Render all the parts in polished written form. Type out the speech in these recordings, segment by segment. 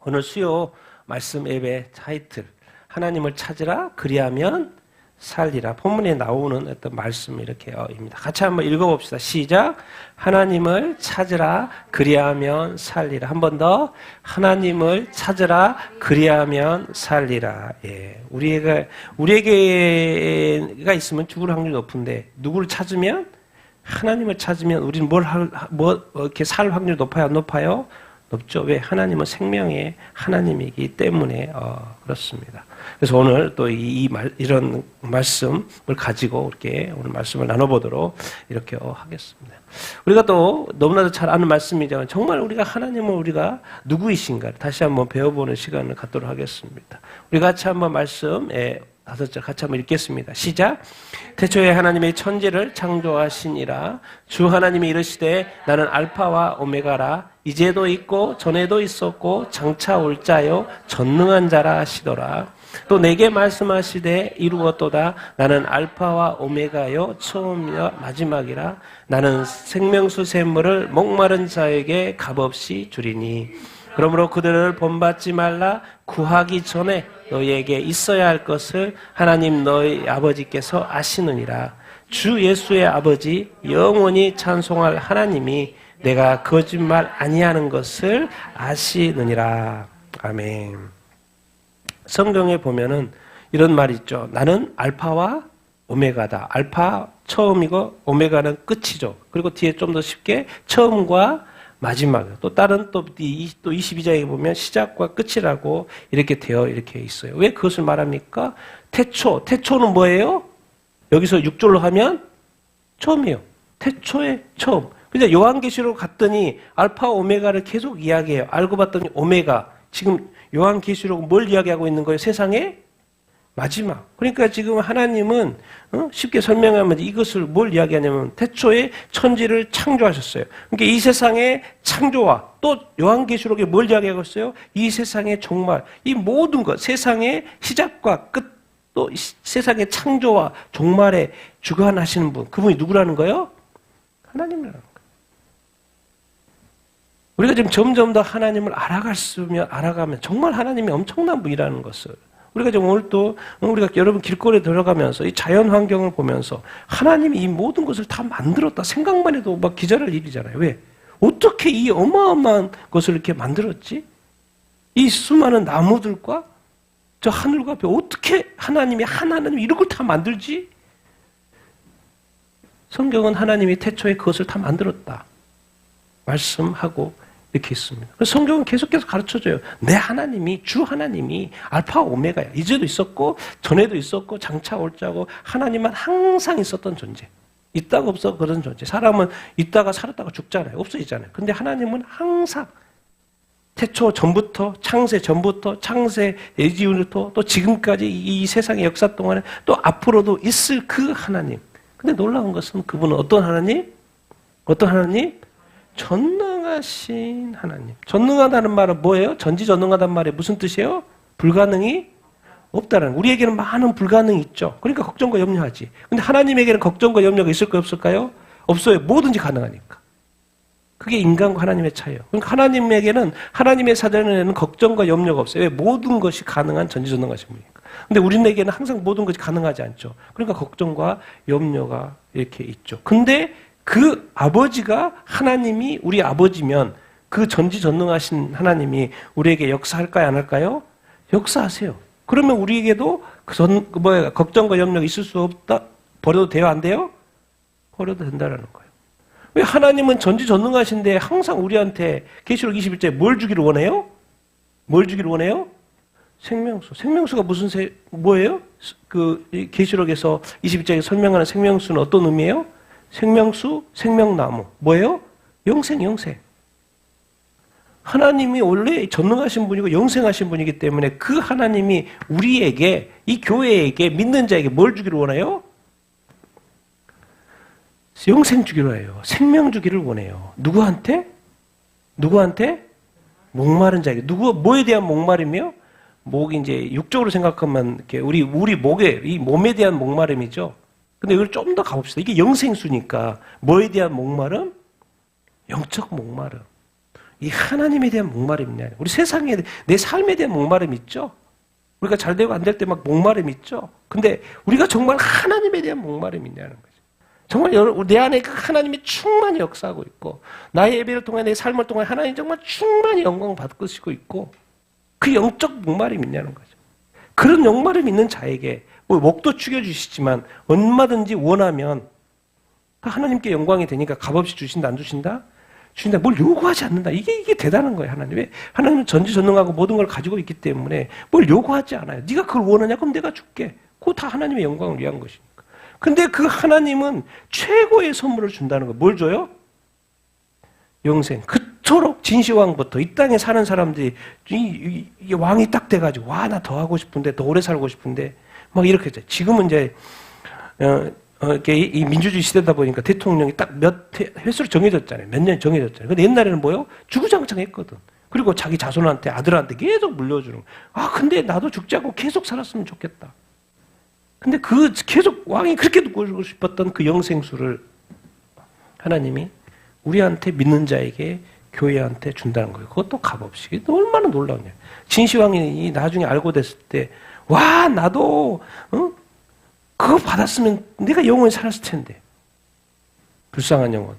오늘 수요 말씀 예배 타이틀 하나님을 찾으라 그리하면 살리라. 본문에 나오는 어떤 말씀 이렇게입니다. 같이 한번 읽어봅시다. 시작. 하나님을 찾으라 그리하면 살리라. 한 번 더. 하나님을 찾으라 그리하면 살리라. 예, 우리에게가 있으면 죽을 확률이 높은데 누구를 찾으면 하나님을 찾으면 우리는 이렇게 살 확률이 높아요? 안 높아요? 높죠. 왜? 하나님은 생명의 하나님이기 때문에 그렇습니다. 그래서 오늘 또 이런 말씀을 가지고 이렇게 오늘 말씀을 나눠보도록 이렇게 하겠습니다. 우리가 또 너무나도 잘 아는 말씀이지만 정말 우리가 하나님은 우리가 누구이신가를 다시 한번 배워보는 시간을 갖도록 하겠습니다. 우리 같이 한번 말씀 5절 같이 한번 읽겠습니다. 시작. 태초에 하나님의 천지를 창조하시니라. 주 하나님이 이르시되 나는 알파와 오메가라. 이제도 있고 전에도 있었고 장차 올 자요 전능한 자라 하시더라. 또 내게 말씀하시되 이루었도다. 나는 알파와 오메가요 처음이요 마지막이라. 나는 생명수 샘물을 목마른 자에게 값없이 주리니. 그러므로 그들을 본받지 말라. 구하기 전에 너희에게 있어야 할 것을 하나님 너희 아버지께서 아시느니라. 주 예수의 아버지 영원히 찬송할 하나님이 내가 거짓말 아니하는 것을 아시느니라. 아멘. 성경에 보면은 이런 말이 있죠. 나는 알파와 오메가다. 알파 처음이고 오메가는 끝이죠. 그리고 뒤에 좀 더 쉽게 처음과 마지막. 또 다른 또 22장에 보면 시작과 끝이라고 이렇게 이렇게 있어요. 왜 그것을 말합니까? 태초는 뭐예요? 여기서 6절로 하면 처음이에요. 태초의 처음. 근데 요한계시록 갔더니 알파 오메가를 계속 이야기해요. 알고 봤더니 오메가. 지금 요한계시록은 뭘 이야기하고 있는 거예요? 세상의 마지막. 그러니까 지금 하나님은 쉽게 설명하면 이것을 뭘 이야기하냐면 태초에 천지를 창조하셨어요. 그러니까 이 세상의 창조와 또 요한계시록에 뭘 이야기하고 있어요? 이 세상의 종말, 이 모든 것, 세상의 시작과 끝, 또 세상의 창조와 종말에 주관하시는 분, 그분이 누구라는 거예요? 하나님이라는 거예요. 우리가 지금 점점 더 하나님을 알아가면 정말 하나님이 엄청난 분이라는 것을 우리가 지금 오늘 또 우리가 여러분 길거리에 들어가면서 이 자연 환경을 보면서 하나님이 이 모든 것을 다 만들었다 생각만 해도 막 기절할 일이잖아요. 왜? 어떻게 이 어마어마한 것을 이렇게 만들었지? 이 수많은 나무들과 저 하늘과 별 어떻게 하나님이 이런 걸 다 만들지? 성경은 하나님이 태초에 그것을 다 만들었다 말씀하고 이렇게 있습니다. 성경은 계속해서 가르쳐줘요. 내 하나님이, 주 하나님이 알파 오메가야. 이제도 있었고 전에도 있었고 장차 올 자고 하나님은 항상 있었던 존재. 있다가 없어 그런 존재. 사람은 있다가 살았다가 죽잖아요. 없어지잖아요. 근데 하나님은 항상 태초 전부터 창세 전부터 창세 예지부터 또 지금까지 이 세상의 역사 동안에 또 앞으로도 있을 그 하나님. 근데 놀라운 것은 그분은 어떤 하나님? 어떤 하나님? 전능하신 하나님. 전능하다는 말은 뭐예요? 전지전능하다는 말이 무슨 뜻이에요? 불가능이 없다는. 우리에게는 많은 불가능이 있죠. 그러니까 걱정과 염려하지. 근데 하나님에게는 걱정과 염려가 있을까요? 없을까요? 없어요. 뭐든지 가능하니까. 그게 인간과 하나님의 차이예요. 그러니까 하나님에게는 하나님의 사전에는 걱정과 염려가 없어요. 왜? 모든 것이 가능한 전지전능하신 분이니까. 근데 우리에게는 항상 모든 것이 가능하지 않죠. 그러니까 걱정과 염려가 이렇게 있죠. 근데 그 아버지가 하나님이 우리 아버지면 그 전지전능하신 하나님이 우리에게 역사할까요? 안 할까요? 역사하세요. 그러면 우리에게도 걱정과 염려가 있을 수 없다? 버려도 돼요? 안 돼요? 버려도 된다는 거예요. 왜? 하나님은 전지전능하신데 항상 우리한테 계시록 21장에 뭘 주기를 원해요? 뭘 주기를 원해요? 생명수. 생명수가 뭐예요? 그 계시록에서 21장에 설명하는 생명수는 어떤 의미예요? 생명수, 생명나무. 뭐예요? 영생. 하나님이 원래 전능하신 분이고 영생하신 분이기 때문에 그 하나님이 우리에게, 이 교회에게, 믿는 자에게 뭘 주기를 원해요? 영생 주기로 해요. 생명 주기를 원해요. 누구한테? 목마른 자에게. 뭐에 대한 목마름이요? 목이 이제 육적으로 생각하면 이렇게 우리 목에, 이 몸에 대한 목마름이죠. 근데 이걸 좀 더 가봅시다. 이게 영생수니까 뭐에 대한 목마름? 영적 목마름. 이 하나님에 대한 목마름이 있냐. 우리 세상에 내 삶에 대한 목마름이 있죠. 우리가 잘 되고 안 될 때 막 목마름이 있죠. 근데 우리가 정말 하나님에 대한 목마름이 있냐는 거죠. 정말 내 안에 그 하나님이 충만히 역사하고 있고 나의 예배를 통해 내 삶을 통해 하나님 정말 충만히 영광을 받으시고 있고 그 영적 목마름이 있냐는 거죠. 그런 목마름이 있는 자에게 뭐 목도 축여주시지만 얼마든지 원하면 하나님께 영광이 되니까 값없이 주신다 안 주신다? 주신다. 뭘 요구하지 않는다. 이게 대단한 거예요. 하나님. 왜? 하나님은 전지전능하고 모든 걸 가지고 있기 때문에 뭘 요구하지 않아요. 네가 그걸 원하냐? 그럼 내가 줄게. 그거 다 하나님의 영광을 위한 것이니까. 근데 그 하나님은 최고의 선물을 준다는 거예요. 뭘 줘요? 영생. 그토록 진시황부터 이 땅에 사는 사람들이 이 왕이 딱 돼가지고 와, 나 더 하고 싶은데 더 오래 살고 싶은데 막 이렇게 했죠. 지금은 이제 이 민주주의 시대다 보니까 대통령이 딱 몇 횟수로 정해졌잖아요. 몇 년 정해졌잖아요. 근데 옛날에는 뭐요? 주구장창 했거든. 그리고 자기 자손한테 아들한테 계속 물려주는 아, 근데 나도 죽지 않고 계속 살았으면 좋겠다. 근데 그 계속 왕이 그렇게 누고 싶었던 그 영생수를 하나님이 우리한테 믿는 자에게 교회한테 준다는 거예요. 그것도 값없이. 얼마나 놀라우냐. 진시황이 나중에 알고 됐을 때 와, 나도 그거 받았으면 내가 영원히 살았을 텐데. 불쌍한 영혼.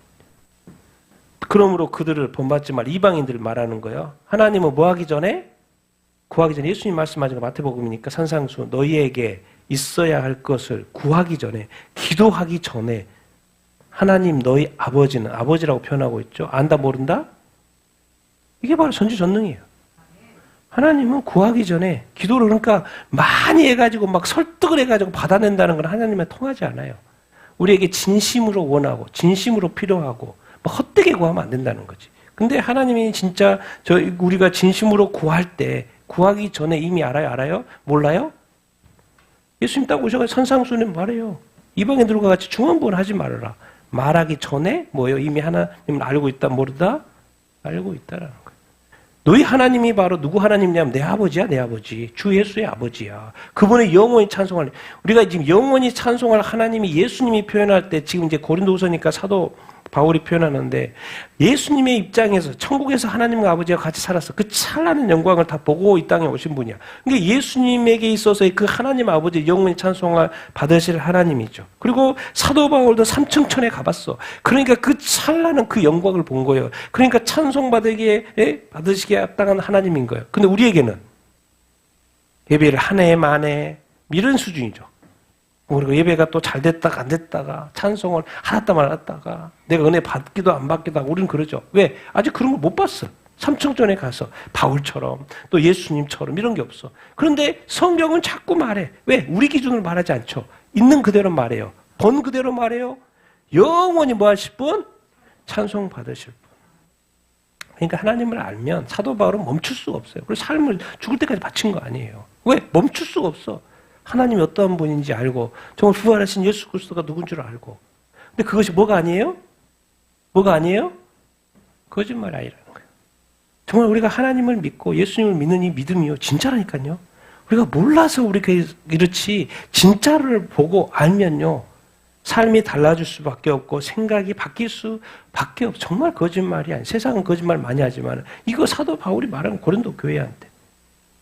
그러므로 그들을 본받지 말 이방인들을 말하는 거예요. 하나님은 뭐 하기 전에? 구하기 전에 예수님 말씀하신 거 마태복음이니까 산상수 너희에게 있어야 할 것을 구하기 전에 기도하기 전에 하나님 너희 아버지는 아버지라고 표현하고 있죠. 안다 모른다? 이게 바로 전지전능이에요. 하나님은 구하기 전에 기도를 그러니까 많이 해가지고 막 설득을 해가지고 받아낸다는 건 하나님에 통하지 않아요. 우리에게 진심으로 원하고 진심으로 필요하고 막 헛되게 구하면 안 된다는 거지. 근데 하나님이 진짜 우리가 진심으로 구할 때 구하기 전에 이미 알아요? 몰라요? 예수님 딱 오셔서 선상수는 말해요. 이방인들과 같이 중언부언 하지 말아라. 말하기 전에 뭐예요? 이미 하나님을 알고 있다 모르다? 알고 있다라는 거예요. 너희 하나님이 바로 누구 하나님이냐면 내 아버지야, 내 아버지. 주 예수의 아버지야. 그분의 영원히 찬송할 우리가 지금 영원히 찬송할 하나님이 예수님이 표현할 때 지금 이제 고린도후서니까 사도 바울이 표현하는데 예수님의 입장에서 천국에서 하나님과 아버지와 같이 살았어. 그 찬란한 영광을 다 보고 이 땅에 오신 분이야. 그러니까 예수님에게 있어서의 그 하나님 아버지 영원히 찬송을 받으실 하나님이죠. 그리고 사도 바울도 삼층천에 가봤어. 그러니까 그 찬란한 그 영광을 본 거예요. 그러니까 찬송받으기에 받으시기에 합당한 하나님인 거예요. 근데 우리에게는 예배를 한 해 만에 이런 수준이죠. 그리고 예배가 또 잘 됐다가 안 됐다가 찬송을 하았다 말았다가 내가 은혜 받기도 안 받기도 하고 우리는 그러죠. 왜? 아직 그런 걸 못 봤어. 삼층전에 가서 바울처럼 또 예수님처럼 이런 게 없어. 그런데 성경은 자꾸 말해. 왜? 우리 기준으로 말하지 않죠. 있는 그대로 말해요. 본 그대로 말해요. 영원히 뭐 하실 분? 찬송 받으실 분. 그러니까 하나님을 알면 사도 바울은 멈출 수가 없어요. 그래서 삶을 죽을 때까지 바친 거 아니에요. 왜? 멈출 수가 없어. 하나님이 어떠한 분인지 알고 정말 부활하신 예수 그리스도가 누군 줄 알고. 근데 그것이 뭐가 아니에요? 뭐가 아니에요? 거짓말 아니라는 거예요. 정말 우리가 하나님을 믿고 예수님을 믿는 이 믿음이요. 진짜라니까요. 우리가 몰라서 우리가 이렇지 진짜를 보고 알면요. 삶이 달라질 수밖에 없고 생각이 바뀔 수밖에 없고 정말 거짓말이 아니에요. 세상은 거짓말 많이 하지만 이거 사도 바울이 말하는 고린도 교회한테.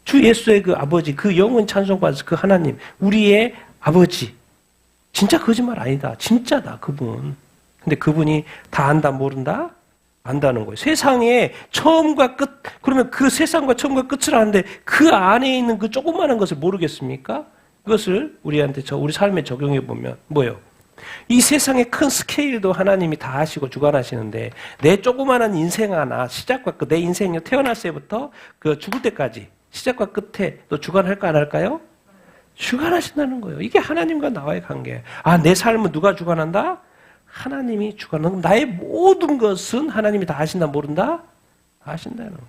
주 예수의 그 아버지, 그 영원 찬송받으신 그 하나님, 우리의 아버지. 진짜 거짓말 아니다. 진짜다, 그분. 근데 그분이 다 안다, 모른다? 안다는 거예요. 세상에 처음과 끝, 그러면 그 세상과 처음과 끝을 아는데 그 안에 있는 그 조그마한 것을 모르겠습니까? 그것을 우리한테, 우리 삶에 적용해 보면 뭐예요? 이 세상의 큰 스케일도 하나님이 다 하시고 주관하시는데 내 조그마한 인생 하나, 시작과 끝, 내 인생이 태어났을 때부터 그 죽을 때까지 시작과 끝에 또 주관할까 안 할까요? 주관하신다는 거예요. 이게 하나님과 나와의 관계예요. 아, 내 삶은 누가 주관한다? 하나님이 주관한다. 나의 모든 것은 하나님이 다 하신다 모른다? 아신다는 거예요.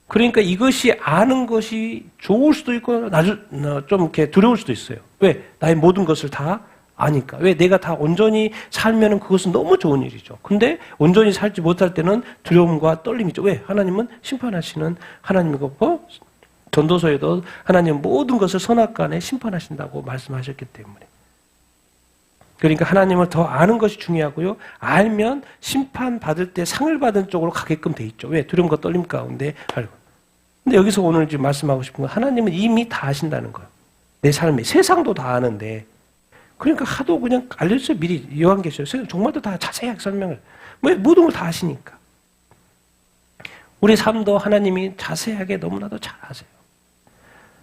그러니까 이것이 아는 것이 좋을 수도 있고 좀 이렇게 두려울 수도 있어요. 왜? 나의 모든 것을 다 아니까. 왜? 내가 다 온전히 살면은 그것은 너무 좋은 일이죠. 근데 온전히 살지 못할 때는 두려움과 떨림이죠. 왜? 하나님은 심판하시는 하나님이고, 전도서에도 하나님은 모든 것을 선악간에 심판하신다고 말씀하셨기 때문에. 그러니까 하나님을 더 아는 것이 중요하고요. 알면 심판받을 때 상을 받은 쪽으로 가게끔 돼 있죠. 왜? 두려움과 떨림 가운데 알고. 근데 여기서 오늘 지금 말씀하고 싶은 건 하나님은 이미 다 아신다는 거예요. 내 삶에. 세상도 다 아는데. 그러니까 하도 그냥 알려주세요. 미리 요한계시록 정말도 다 자세하게 설명을. 왜? 모든 걸 다 아시니까. 우리 삶도 하나님이 자세하게 너무나도 잘 아세요.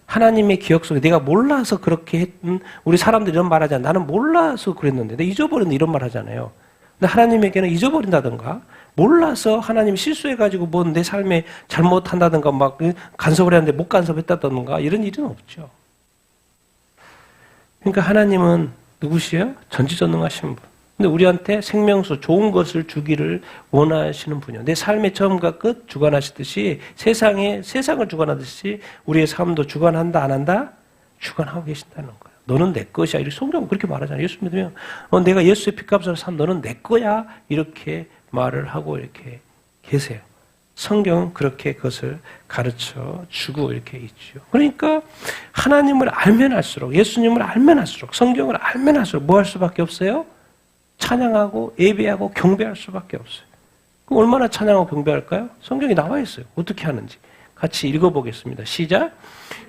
하나님의 기억 속에 내가 몰라서 그렇게 했던, 우리 사람들이 이런 말 하잖아요. 나는 몰라서 그랬는데, 내가 잊어버렸는데 이런 말 하잖아요. 근데 하나님에게는 잊어버린다든가, 몰라서 하나님이 실수해가지고 뭐 내 삶에 잘못한다든가, 막 간섭을 했는데 못 간섭했다든가, 이런 일은 없죠. 그러니까 하나님은 누구시에요? 전지전능하신 분. 근데 우리한테 생명수, 좋은 것을 주기를 원하시는 분이요. 내 삶의 처음과 끝 주관하시듯이 세상을 주관하듯이 우리의 삶도 주관한다, 안 한다? 주관하고 계신다는 거예요. 너는 내 것이야. 이렇게 성경은 그렇게 말하잖아요. 예수 믿으면 내가 예수의 핏값으로 산 너는 내 거야. 이렇게 말을 하고 이렇게 계세요. 성경은 그렇게 그것을 가르쳐 주고 이렇게 있죠. 그러니까 하나님을 알면 알수록, 예수님을 알면 알수록, 성경을 알면 알수록 뭐 할 수밖에 없어요? 찬양하고 예배하고 경배할 수밖에 없어요. 그럼 얼마나 찬양하고 경배할까요? 성경이 나와 있어요. 어떻게 하는지. 같이 읽어보겠습니다. 시작.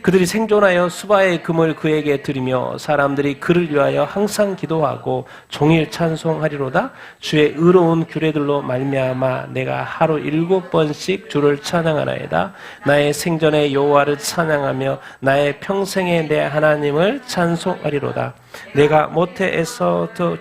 그들이 생존하여 수바의 금을 그에게 드리며 사람들이 그를 위하여 항상 기도하고 종일 찬송하리로다. 주의 의로운 규례들로 말미암아 내가 하루 7번씩 주를 찬양하나이다. 나의 생전에 여호와를 찬양하며 나의 평생에 내 하나님을 찬송하리로다. 내가 모태에서부터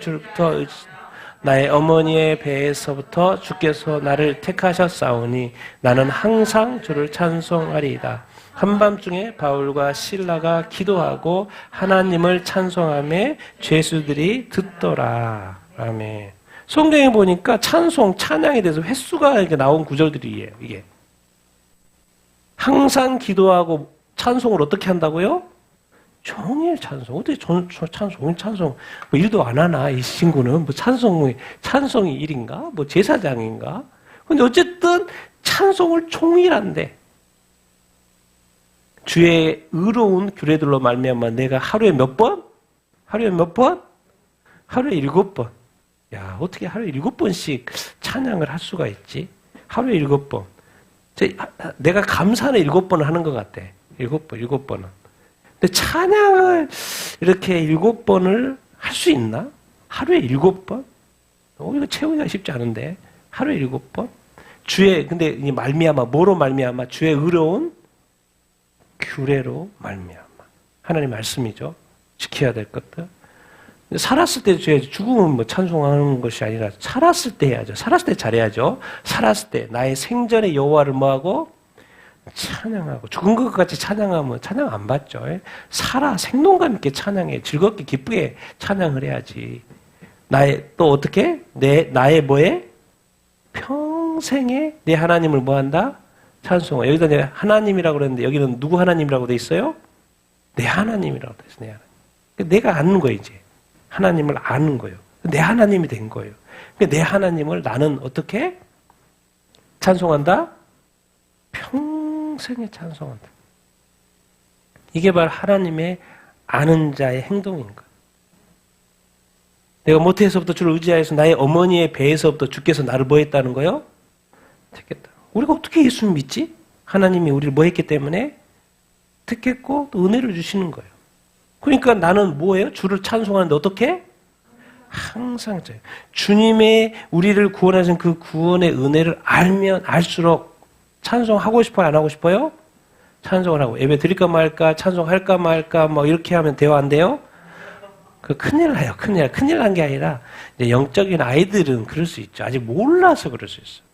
나의 어머니의 배에서부터 주께서 나를 택하셨사오니 나는 항상 주를 찬송하리이다. 한밤중에 바울과 실라가 기도하고 하나님을 찬송하며 죄수들이 듣더라. 아멘. 성경에 보니까 찬송, 찬양에 대해서 횟수가 이렇게 나온 구절들이에요. 이게 항상 기도하고 찬송을 어떻게 한다고요? 종일 찬송. 어떻게 종일 찬송? 뭐 일도 안 하나, 이 친구는? 뭐 찬송이 일인가? 뭐 제사장인가? 근데 어쨌든 찬송을 종일 한대. 주의 의로운 규례들로 말미암아 내가 하루에 몇 번? 하루에 몇 번? 하루에 7번. 야, 어떻게 하루에 7번씩 찬양을 할 수가 있지? 하루에 7번. 내가 감사는 7번을 하는 것 같아. 7번은. 근데 찬양을 이렇게 7번을 할 수 있나? 하루에 7번? 이거 채우기가 쉽지 않은데. 하루에 7번? 근데 이 말미암아, 뭐로 말미암아? 주의 의로운 규례로 말미암아. 하나님 말씀이죠. 지켜야 될 것들. 살았을 때 죽으면 뭐 찬송하는 것이 아니라 살았을 때 해야죠. 살았을 때 잘해야죠. 살았을 때 나의 생전에 여호와를 뭐하고? 찬양하고. 죽은 것 같이 찬양하면 찬양 안 받죠. 생동감 있게 찬양해. 즐겁게 기쁘게 찬양을 해야지. 또 어떻게? 나의 뭐에? 평생에 내 하나님을 뭐한다? 찬송해. 여기다 내가 하나님이라고 그랬는데 여기는 누구 하나님이라고 돼 있어요? 내 하나님이라고 돼 있어요. 내 하나님. 내가 아는 거예요, 이제. 하나님을 아는 거예요. 내 하나님이 된 거예요. 내 하나님을 나는 어떻게? 찬송한다? 평생에 찬송한다. 이게 바로 하나님의 아는 자의 행동인 거예요. 내가 모태에서부터 주를 의지하여서 나의 어머니의 배에서부터 주께서 나를 뭐 했다는 거예요? 택했다. 우리가 어떻게 예수를 믿지? 하나님이 우리를 뭐 했기 때문에? 택했고 또 은혜를 주시는 거예요. 그러니까 나는 뭐예요? 주를 찬송하는데 어떻게? 항상 주님의 우리를 구원하신 그 구원의 은혜를 알면 알수록 찬송하고 싶어요? 안 하고 싶어요? 찬송을 하고. 예배 드릴까 말까? 찬송할까 말까? 뭐 이렇게 하면 돼요? 안 돼요? 큰일 나요. 큰일 난 게 아니라 이제 영적인 아이들은 그럴 수 있죠. 아직 몰라서 그럴 수 있어요.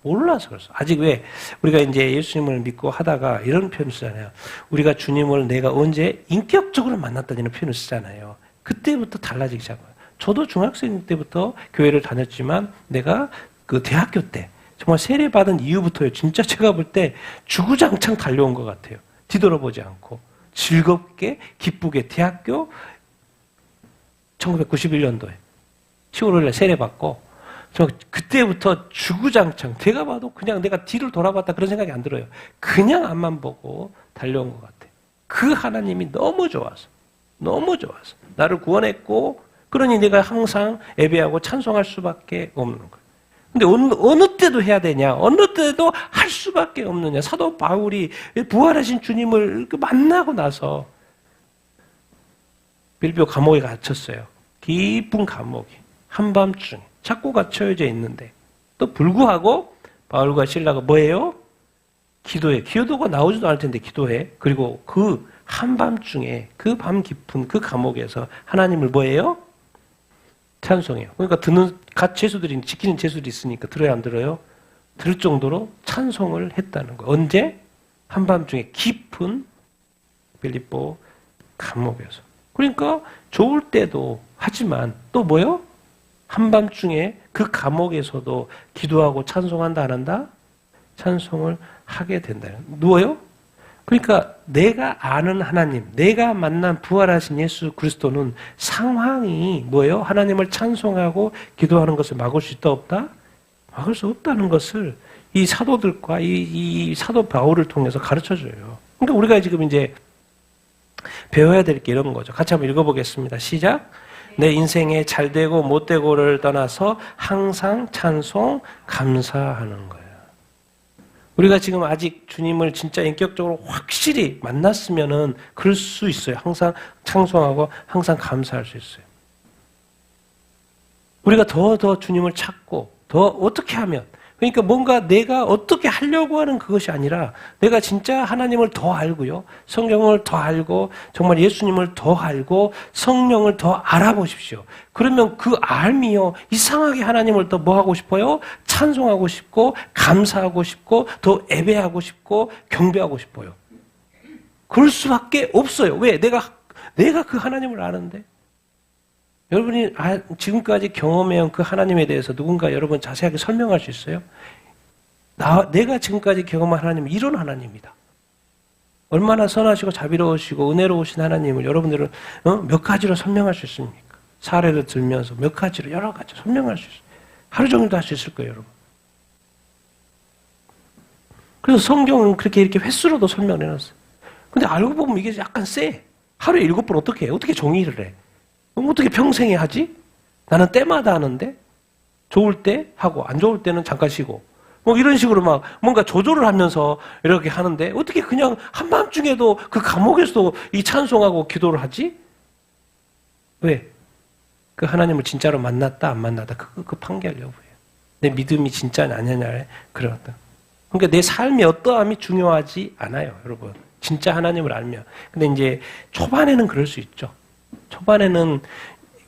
아직 왜? 우리가 이제 예수님을 믿고 하다가 이런 표현을 쓰잖아요. 우리가 주님을 내가 언제 인격적으로 만났다는 표현을 쓰잖아요. 그때부터 달라지기 시작해요. 저도 중학생 때부터 교회를 다녔지만 내가 그 대학교 때 정말 세례받은 이후부터요. 진짜 제가 볼 때 주구장창 달려온 것 같아요. 뒤돌아보지 않고 즐겁게 기쁘게 대학교 1991년도에 10월에 세례받고 저 그때부터 주구장창 제가 봐도 그냥 내가 뒤를 돌아봤다 그런 생각이 안 들어요. 그냥 앞만 보고 달려온 것 같아요. 그 하나님이 너무 좋아서 나를 구원했고 그러니 내가 항상 예배하고 찬송할 수밖에 없는 거예요. 근데 어느 때도 해야 되냐? 어느 때도 할 수밖에 없느냐? 사도 바울이 부활하신 주님을 만나고 나서 빌립보 감옥에 갇혔어요. 깊은 감옥이 한밤중에 자꾸 갇혀져 있는데 또 불구하고 바울과 실라가 뭐예요? 기도해. 기도가 나오지도 않을 텐데 기도해. 그리고 그 한밤중에 그 밤 깊은 그 감옥에서 하나님을 뭐예요? 찬송해요. 그러니까 듣는 갓 제수들이 지키는 제수들이 있으니까 들어야 안 들어요? 들을 정도로 찬송을 했다는 거예요. 언제? 한밤중에 깊은 빌립보 감옥에서. 그러니까 좋을 때도 하지만 또 뭐요? 한밤중에 그 감옥에서도 기도하고 찬송한다 안 한다? 찬송을 하게 된다. 누워요? 그러니까 내가 아는 하나님, 내가 만난 부활하신 예수 그리스도는 상황이 뭐예요? 하나님을 찬송하고 기도하는 것을 막을 수 있다 없다? 막을 수 없다는 것을 이 사도들과 이 사도 바울을 통해서 가르쳐줘요. 그러니까 우리가 지금 이제 배워야 될 게 이런 거죠. 같이 한번 읽어보겠습니다. 시작. 내 인생에 잘되고 못되고를 떠나서 항상 찬송, 감사하는 거예요. 우리가 지금 아직 주님을 진짜 인격적으로 확실히 만났으면은 그럴 수 있어요. 항상 찬송하고 항상 감사할 수 있어요. 우리가 더 주님을 찾고 더 어떻게 하면 그러니까 뭔가 내가 어떻게 하려고 하는 그것이 아니라 내가 진짜 하나님을 더 알고요. 성경을 더 알고 정말 예수님을 더 알고 성령을 더 알아보십시오. 그러면 그 알미요. 이상하게 하나님을 더 뭐 하고 싶어요? 찬송하고 싶고 감사하고 싶고 더 예배하고 싶고 경배하고 싶어요. 그럴 수밖에 없어요. 왜? 내가 그 하나님을 아는데. 여러분이 지금까지 경험해온 그 하나님에 대해서 누군가 여러분 자세하게 설명할 수 있어요? 내가 지금까지 경험한 하나님은 이런 하나님이다. 얼마나 선하시고 자비로우시고 은혜로우신 하나님을 여러분들은 몇 가지로 설명할 수 있습니까? 사례를 들면서 몇 가지로 여러 가지 설명할 수 있어요. 하루 종일도 할 수 있을 거예요, 여러분. 그래서 성경은 그렇게 이렇게 횟수로도 설명을 해놨어요. 근데 알고 보면 이게 약간 세. 하루에 7번 어떻게 해? 어떻게 종이를 해? 어떻게 평생에 하지? 나는 때마다 하는데 좋을 때 하고 안 좋을 때는 잠깐 쉬고 뭐 이런 식으로 막 뭔가 조절을 하면서 이렇게 하는데 어떻게 그냥 한밤중에도 그 감옥에서도 이 찬송하고 기도를 하지? 왜? 그 하나님을 진짜로 만났다 안 만났다 그 판결 여부예요. 내 믿음이 진짜냐 아니냐에 그렇다. 그러니까 내 삶이 어떠함이 중요하지 않아요, 여러분. 진짜 하나님을 알면. 근데 이제 초반에는 그럴 수 있죠. 초반에는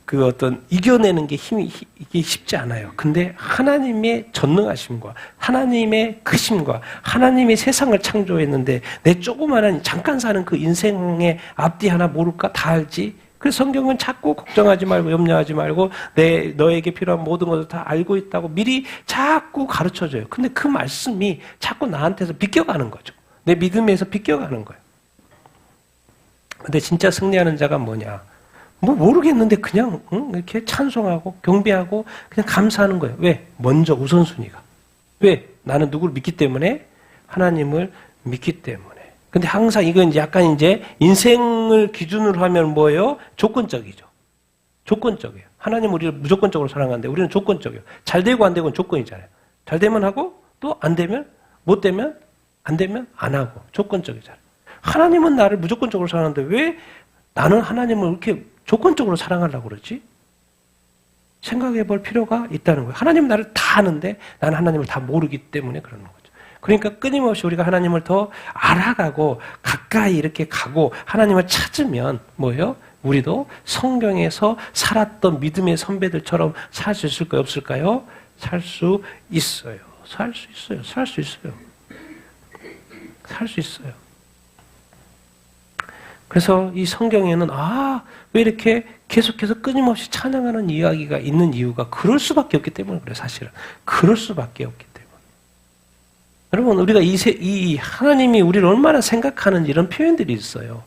그 어떤 이겨내는 게 이게 쉽지 않아요. 근데 하나님의 전능하심과 하나님의 크심과 하나님이 세상을 창조했는데 내 조그마한 잠깐 사는 그 인생의 앞뒤 하나 모를까? 다 알지? 그래서 성경은 자꾸 걱정하지 말고 염려하지 말고 너에게 필요한 모든 것을 다 알고 있다고 미리 자꾸 가르쳐줘요. 근데 그 말씀이 자꾸 나한테서 비껴가는 거죠. 내 믿음에서 비껴가는 거예요. 근데 진짜 승리하는 자가 뭐냐? 뭐 모르겠는데 그냥 이렇게 찬송하고 경배하고 그냥 감사하는 거예요. 왜? 먼저 우선순위가. 왜? 나는 누구를 믿기 때문에? 하나님을 믿기 때문에. 근데 항상 이건 약간 이제 인생을 기준으로 하면 뭐예요? 조건적이죠. 조건적이에요. 하나님은 우리를 무조건적으로 사랑하는데 우리는 조건적이에요. 잘 되고 안 되고는 조건이잖아요. 잘 되면 하고 또 안 되면 못 되면 안 되면 안 하고 조건적이잖아요. 하나님은 나를 무조건적으로 사랑하는데 왜 나는 하나님을 이렇게 조건적으로 사랑하려고 그러지? 생각해 볼 필요가 있다는 거예요. 하나님은 나를 다 아는데 나는 하나님을 다 모르기 때문에 그러는 거죠. 그러니까 끊임없이 우리가 하나님을 더 알아가고 가까이 이렇게 가고 하나님을 찾으면 뭐예요? 우리도 성경에서 살았던 믿음의 선배들처럼 살 수 있을까요? 없을까요? 살 수 있어요. 살 수 있어요. 살 수 있어요. 살 수 있어요. 그래서 이 성경에는 왜 이렇게 계속해서 끊임없이 찬양하는 이야기가 있는 이유가 그럴 수밖에 없기 때문에 그래요. 사실은. 그럴 수밖에 없기 때문에. 여러분 우리가 이 하나님이 우리를 얼마나 생각하는지 이런 표현들이 있어요.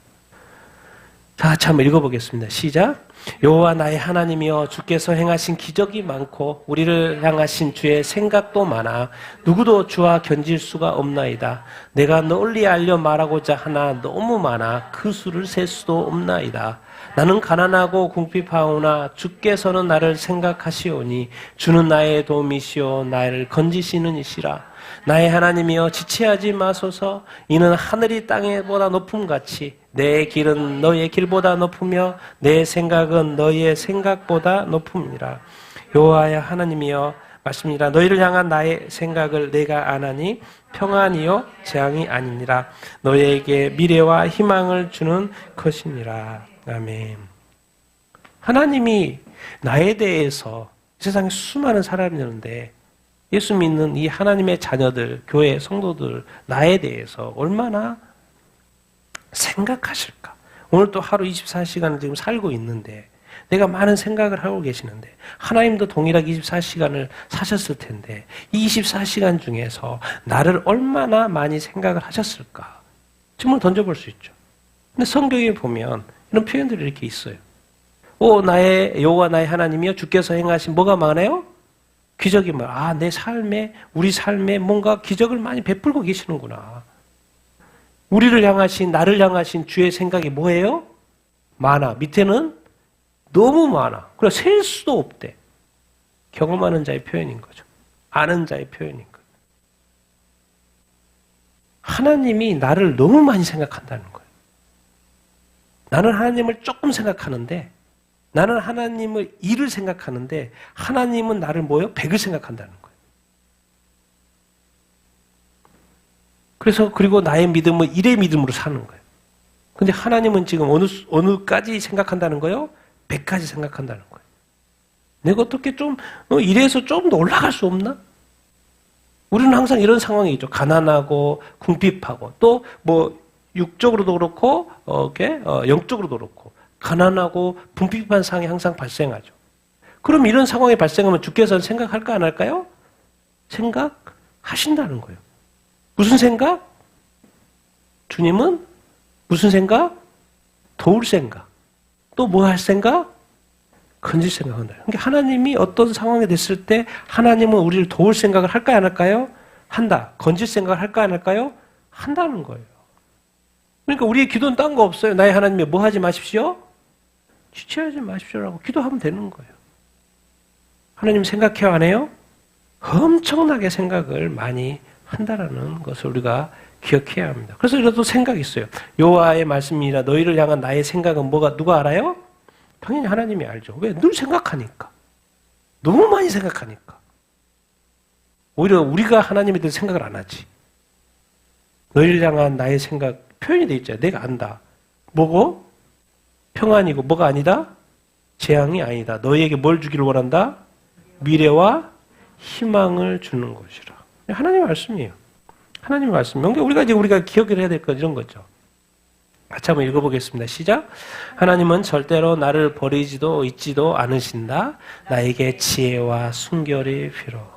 다 같이 한번 읽어보겠습니다. 시작. 여호와 나의 하나님이여 주께서 행하신 기적이 많고 우리를 향하신 주의 생각도 많아 누구도 주와 견질 수가 없나이다. 내가 널리 알려 말하고자 하나 너무 많아 그 수를 셀 수도 없나이다. 나는 가난하고 궁핍하오나 주께서는 나를 생각하시오니 주는 나의 도움이시오 나를 건지시는 이시라. 나의 하나님이여 지체하지 마소서. 이는 하늘이 땅보다 높음같이 내 길은 너의 길보다 높으며 내 생각은 너의 생각보다 높음이라. 여호와야 하나님이여 말씀이라. 너희를 향한 나의 생각을 내가 아나니 평안이요 재앙이 아니니라. 너희에게 미래와 희망을 주는 것이니라. 아멘. 하나님이 나에 대해서 세상에 수많은 사람이 있는데 예수 믿는 이 하나님의 자녀들, 교회 성도들 나에 대해서 얼마나 생각하실까? 오늘 또 하루 24시간을 지금 살고 있는데 내가 많은 생각을 하고 계시는데 하나님도 동일하게 24시간을 사셨을 텐데 이 24시간 중에서 나를 얼마나 많이 생각을 하셨을까? 질문을 던져볼 수 있죠. 근데 성경에 보면 이런 표현들이 이렇게 있어요. 나의 여호와 나의 하나님이여 주께서 행하신 뭐가 많아요? 기적이 많아. 내 삶에 우리 삶에 뭔가 기적을 많이 베풀고 계시는구나. 우리를 향하신 나를 향하신 주의 생각이 뭐예요? 많아. 밑에는 너무 많아. 그래 셀 수도 없대. 경험하는 자의 표현인 거죠. 아는 자의 표현인 거예요. 하나님이 나를 너무 많이 생각한다는 거예요. 나는 하나님을 조금 생각하는데 나는 하나님의 일을 생각하는데 하나님은 나를 뭐예요? 100을 생각한다는 거예요. 그래서 그리고 나의 믿음은 일의 믿음으로 사는 거예요. 근데 하나님은 지금 어느까지 생각한다는 거예요? 100까지 생각한다는 거예요. 내가 어떻게 좀 일에서 좀 더 올라갈 수 없나? 우리는 항상 이런 상황이 있죠. 가난하고 궁핍하고 또 뭐 육적으로도 그렇고 영적으로도 그렇고 가난하고 궁핍한 상황이 항상 발생하죠. 그럼 이런 상황이 발생하면 주께서는 생각할까 안 할까요? 생각하신다는 거예요. 무슨 생각? 주님은 무슨 생각? 도울 생각. 또 뭐 할 생각? 건질 생각한다. 그러니까 하나님이 어떤 상황이 됐을 때 하나님은 우리를 도울 생각을 할까요 안 할까요? 한다. 건질 생각을 할까요 안 할까요? 한다는 거예요. 그러니까 우리의 기도는 딴 거 없어요. 나의 하나님이 뭐 하지 마십시오? 지체하지 마십시오라고 기도하면 되는 거예요. 하나님 생각해요 안 해요? 엄청나게 생각을 많이 한다라는 것을 우리가 기억해야 합니다. 그래서 이것도 생각이 있어요. 여호와의 말씀이라 너희를 향한 나의 생각은 누가 알아요? 당연히 하나님이 알죠. 왜? 늘 생각하니까. 너무 많이 생각하니까. 오히려 우리가 하나님에 대해서 생각을 안 하지. 너희를 향한 나의 생각 표현이 돼 있잖아요. 내가 안다. 뭐고? 평안이고 뭐가 아니다? 재앙이 아니다. 너희에게 뭘 주기를 원한다? 미래와 희망을 주는 것이라. 하나님의 말씀이에요. 하나님의 말씀. 우리가 기억을 해야 될 건 이런 거죠. 같이 한번 읽어보겠습니다. 시작. 하나님은 절대로 나를 버리지도 잊지도 않으신다. 나에게 지혜와 순결이 필요.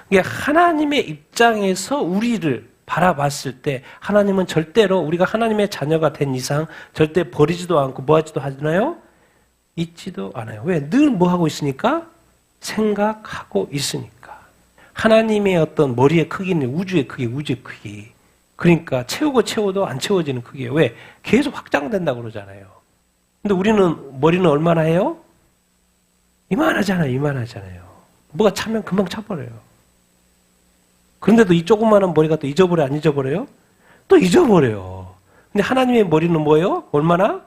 그러니까 하나님의 입장에서 우리를 바라봤을 때 하나님은 절대로 우리가 하나님의 자녀가 된 이상 절대 버리지도 않고 뭐 하지도 하나요? 잊지도 않아요. 왜? 늘 뭐 하고 있으니까? 생각하고 있으니까. 하나님의 어떤 머리의 크기는 우주의 크기. 그러니까 채우고 안 채워지는 크기예요. 왜? 계속 확장된다고 그러잖아요. 근데 우리는 머리는 얼마나 해요? 이만하잖아요. 뭐가 차면 금방 차버려요. 그런데도 이 조그마한 머리가 또 잊어버려 안 잊어버려요? 또 잊어버려요. 근데 하나님의 머리는 뭐예요? 얼마나?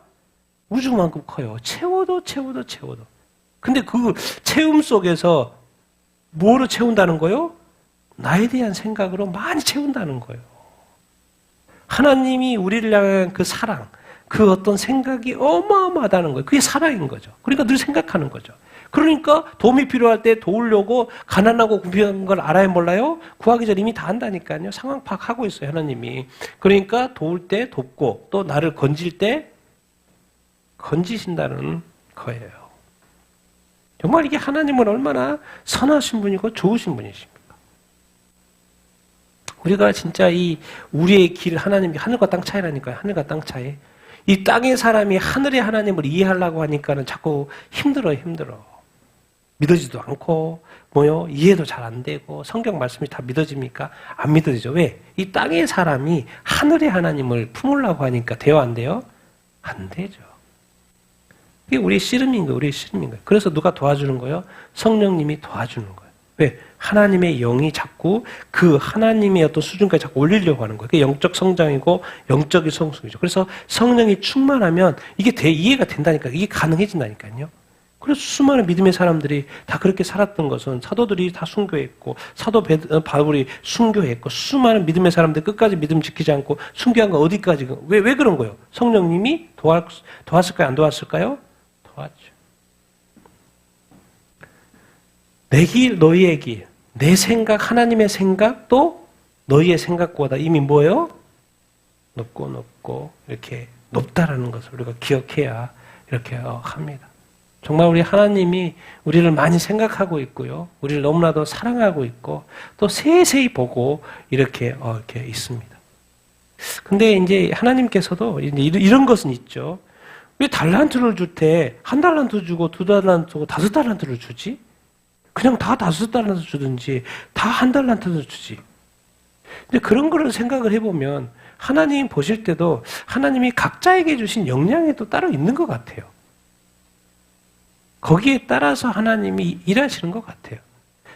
우주만큼 커요. 채워도. 근데 그 채움 속에서 뭐로 채운다는 거예요? 나에 대한 생각으로 많이 채운다는 거예요. 하나님이 우리를 향한 그 사랑, 그 어떤 생각이 어마어마하다는 거예요. 그게 사랑인 거죠. 그러니까 늘 생각하는 거죠. 그러니까 도움이 필요할 때 도우려고 가난하고 궁핍한 걸 알아야 몰라요? 구하기 전에 이미 다 안다니까요. 상황 파악하고 있어요, 하나님이. 그러니까 도울 때 돕고 또 나를 건질 때 건지신다는 거예요. 정말 이게 하나님은 얼마나 선하신 분이고 좋으신 분이십니까? 우리가 진짜 이 우리의 길 하나님이 하늘과 땅 차이라니까요. 하늘과 땅 차이. 이 땅의 사람이 하늘의 하나님을 이해하려고 하니까는 자꾸 힘들어. 믿어지도 않고, 이해도 잘 안 되고, 성경 말씀이 다 믿어집니까? 안 믿어지죠. 왜? 이 땅의 사람이 하늘의 하나님을 품으려고 하니까 돼요, 안 돼요? 안 되죠. 이게 우리의 씨름인 거예요. 그래서 누가 도와주는 거예요? 성령님이 도와주는 거예요. 왜? 하나님의 영이 자꾸 그 하나님의 어떤 수준까지 자꾸 올리려고 하는 거예요. 그게 영적 성장이고 영적인 성숙이죠. 그래서 성령이 충만하면 이게 이해가 된다니까. 이게 가능해진다니까요. 그래서 수많은 믿음의 사람들이 다 그렇게 살았던 것은 사도들이 다 순교했고 사도 바울이 순교했고 수많은 믿음의 사람들 끝까지 믿음 지키지 않고 순교한 거 어디까지 왜 그런 거예요? 성령님이 도왔을까요? 안 도왔을까요? 도왔죠. 내 길 너희의 길, 내 생각 하나님의 생각도 너희의 생각보다 이미 뭐예요? 높고 이렇게 높다라는 것을 우리가 기억해야 이렇게 합니다. 정말 우리 하나님이 우리를 많이 생각하고 있고요. 우리를 너무나도 사랑하고 있고 또 세세히 보고 이렇게 있습니다. 근데 이제 하나님께서도 이제 이런 것은 있죠. 왜 달란트를 줄 때 한 달란트 주고 두 달란트 주고 5달란트를 주지? 그냥 다 5달란트 주든지 다 한 달란트를 주지. 근데 그런 거를 생각을 해보면 하나님 보실 때도 하나님이 각자에게 주신 역량이 또 따로 있는 것 같아요. 거기에 따라서 하나님이 일하시는 것 같아요.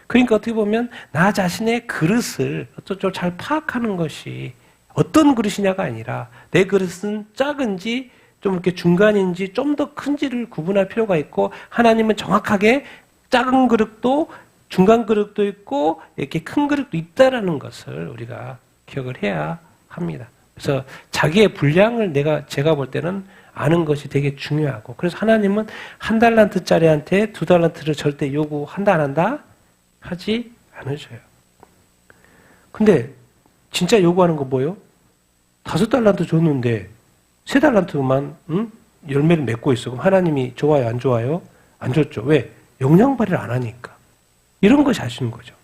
그러니까 어떻게 보면 나 자신의 그릇을 좀 잘 파악하는 것이 어떤 그릇이냐가 아니라 내 그릇은 작은지 좀 이렇게 중간인지 좀 더 큰지를 구분할 필요가 있고 하나님은 정확하게 작은 그릇도 중간 그릇도 있고 이렇게 큰 그릇도 있다라는 것을 우리가 기억을 해야 합니다. 그래서 자기의 분량을 제가 볼 때는 아는 것이 되게 중요하고 그래서 하나님은 한 달란트짜리한테 2달란트를 절대 요구한다 안 한다? 하지 않으셔요. 근데 진짜 요구하는 거 뭐예요? 5달란트 줬는데 3달란트만 열매를 맺고 있어. 그럼 하나님이 좋아요 안 좋아요? 안 좋죠. 왜? 역량 발휘를 안 하니까. 이런 것이 아쉬운 거죠.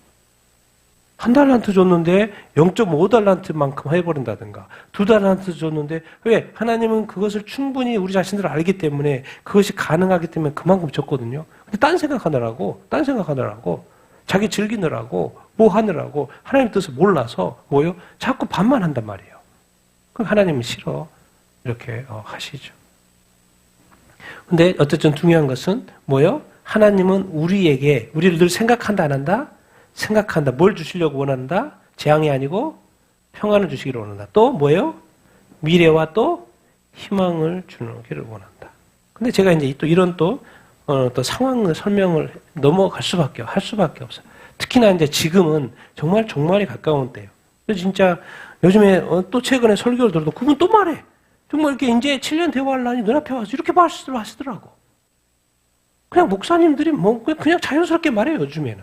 1달란트 줬는데 0.5달란트만큼 해버린다든가 2달란트 줬는데 왜? 하나님은 그것을 충분히 우리 자신들을 알기 때문에 그것이 가능하기 때문에 그만큼 줬거든요. 근데 딴 생각하느라고 자기 즐기느라고 뭐 하느라고 하나님 뜻을 몰라서 뭐요? 자꾸 반만 한단 말이에요. 그럼 하나님은 싫어. 이렇게 하시죠. 근데 어쨌든 중요한 것은 뭐요? 하나님은 우리를 늘 생각한다 안 한다? 생각한다. 뭘 주시려고 원한다? 재앙이 아니고 평안을 주시기를 원한다. 또 뭐예요? 미래와 또 희망을 주기를 원한다. 근데 제가 이제 또 이런 또 상황을 설명을 할 수밖에 없어요. 특히나 이제 지금은 정말 종말이 가까운 때예요. 그래서 진짜 요즘에 또 최근에 설교를 들어도 그분 또 말해. 정말 이렇게 이제 7년 대화하려니 눈앞에 와서 이렇게 말씀하시더라고. 그냥 목사님들이 그냥 자연스럽게 말해요, 요즘에는.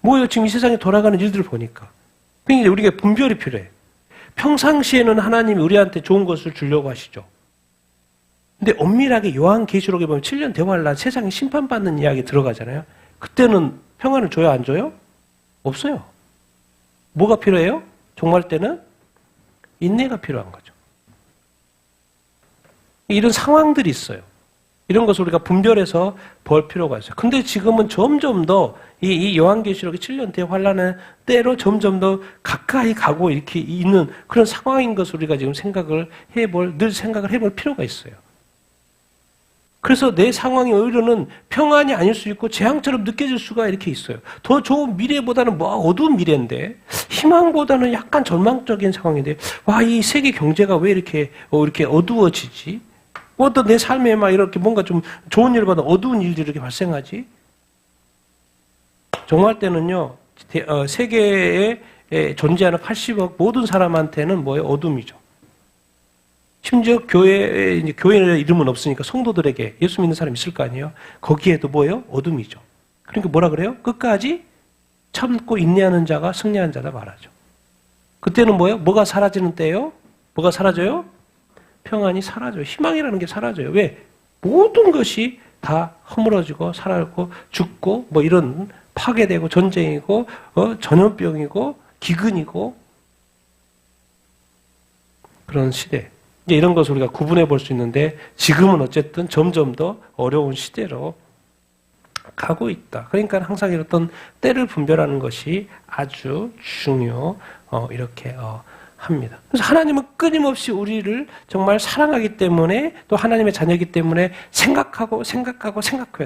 뭐예요? 지금 이 세상에 돌아가는 일들을 보니까. 그러니까 우리가 분별이 필요해. 평상시에는 하나님이 우리한테 좋은 것을 주려고 하시죠. 근데 엄밀하게 요한계시록에 보면 7년 대화를 난 세상이 심판받는 이야기 들어가잖아요. 그때는 평안을 줘요, 안 줘요? 없어요. 뭐가 필요해요? 종말 때는 인내가 필요한 거죠. 이런 상황들이 있어요. 이런 것을 우리가 분별해서 볼 필요가 있어요. 근데 지금은 점점 더 이 요한계시록의 7년 대환란의 때로 점점 더 가까이 가고 이렇게 있는 그런 상황인 것을 우리가 지금 늘 생각을 해볼 필요가 있어요. 그래서 내 상황이 오히려는 평안이 아닐 수 있고 재앙처럼 느껴질 수가 이렇게 있어요. 더 좋은 미래보다는 어두운 미래인데 희망보다는 약간 절망적인 상황인데 이 세계 경제가 왜 이렇게 어두워지지? 어떤 내 삶에 막 이렇게 뭔가 좀 좋은 일보다 어두운 일들이 이렇게 발생하지? 종말 때는요, 세계에 존재하는 80억 모든 사람한테는 뭐예요? 어둠이죠. 심지어 교회의 이름은 없으니까 성도들에게 예수 믿는 사람 있을 거 아니에요? 거기에도 뭐예요? 어둠이죠. 그러니까 뭐라 그래요? 끝까지 참고 인내하는 자가 승리하는 자다 말하죠. 그때는 뭐예요? 뭐가 사라지는 때예요? 뭐가 사라져요? 평안이 사라져요. 희망이라는 게 사라져요. 왜? 모든 것이 다 허물어지고 사라지고 죽고 이런 파괴되고 전쟁이고 전염병이고 기근이고 그런 시대. 이제 이런 것을 우리가 구분해 볼 수 있는데 지금은 어쨌든 점점 더 어려운 시대로 가고 있다. 그러니까 항상 이런 때를 분별하는 것이 아주 이렇게 합니다. 그래서 하나님은 끊임없이 우리를 정말 사랑하기 때문에 또 하나님의 자녀이기 때문에 생각해요.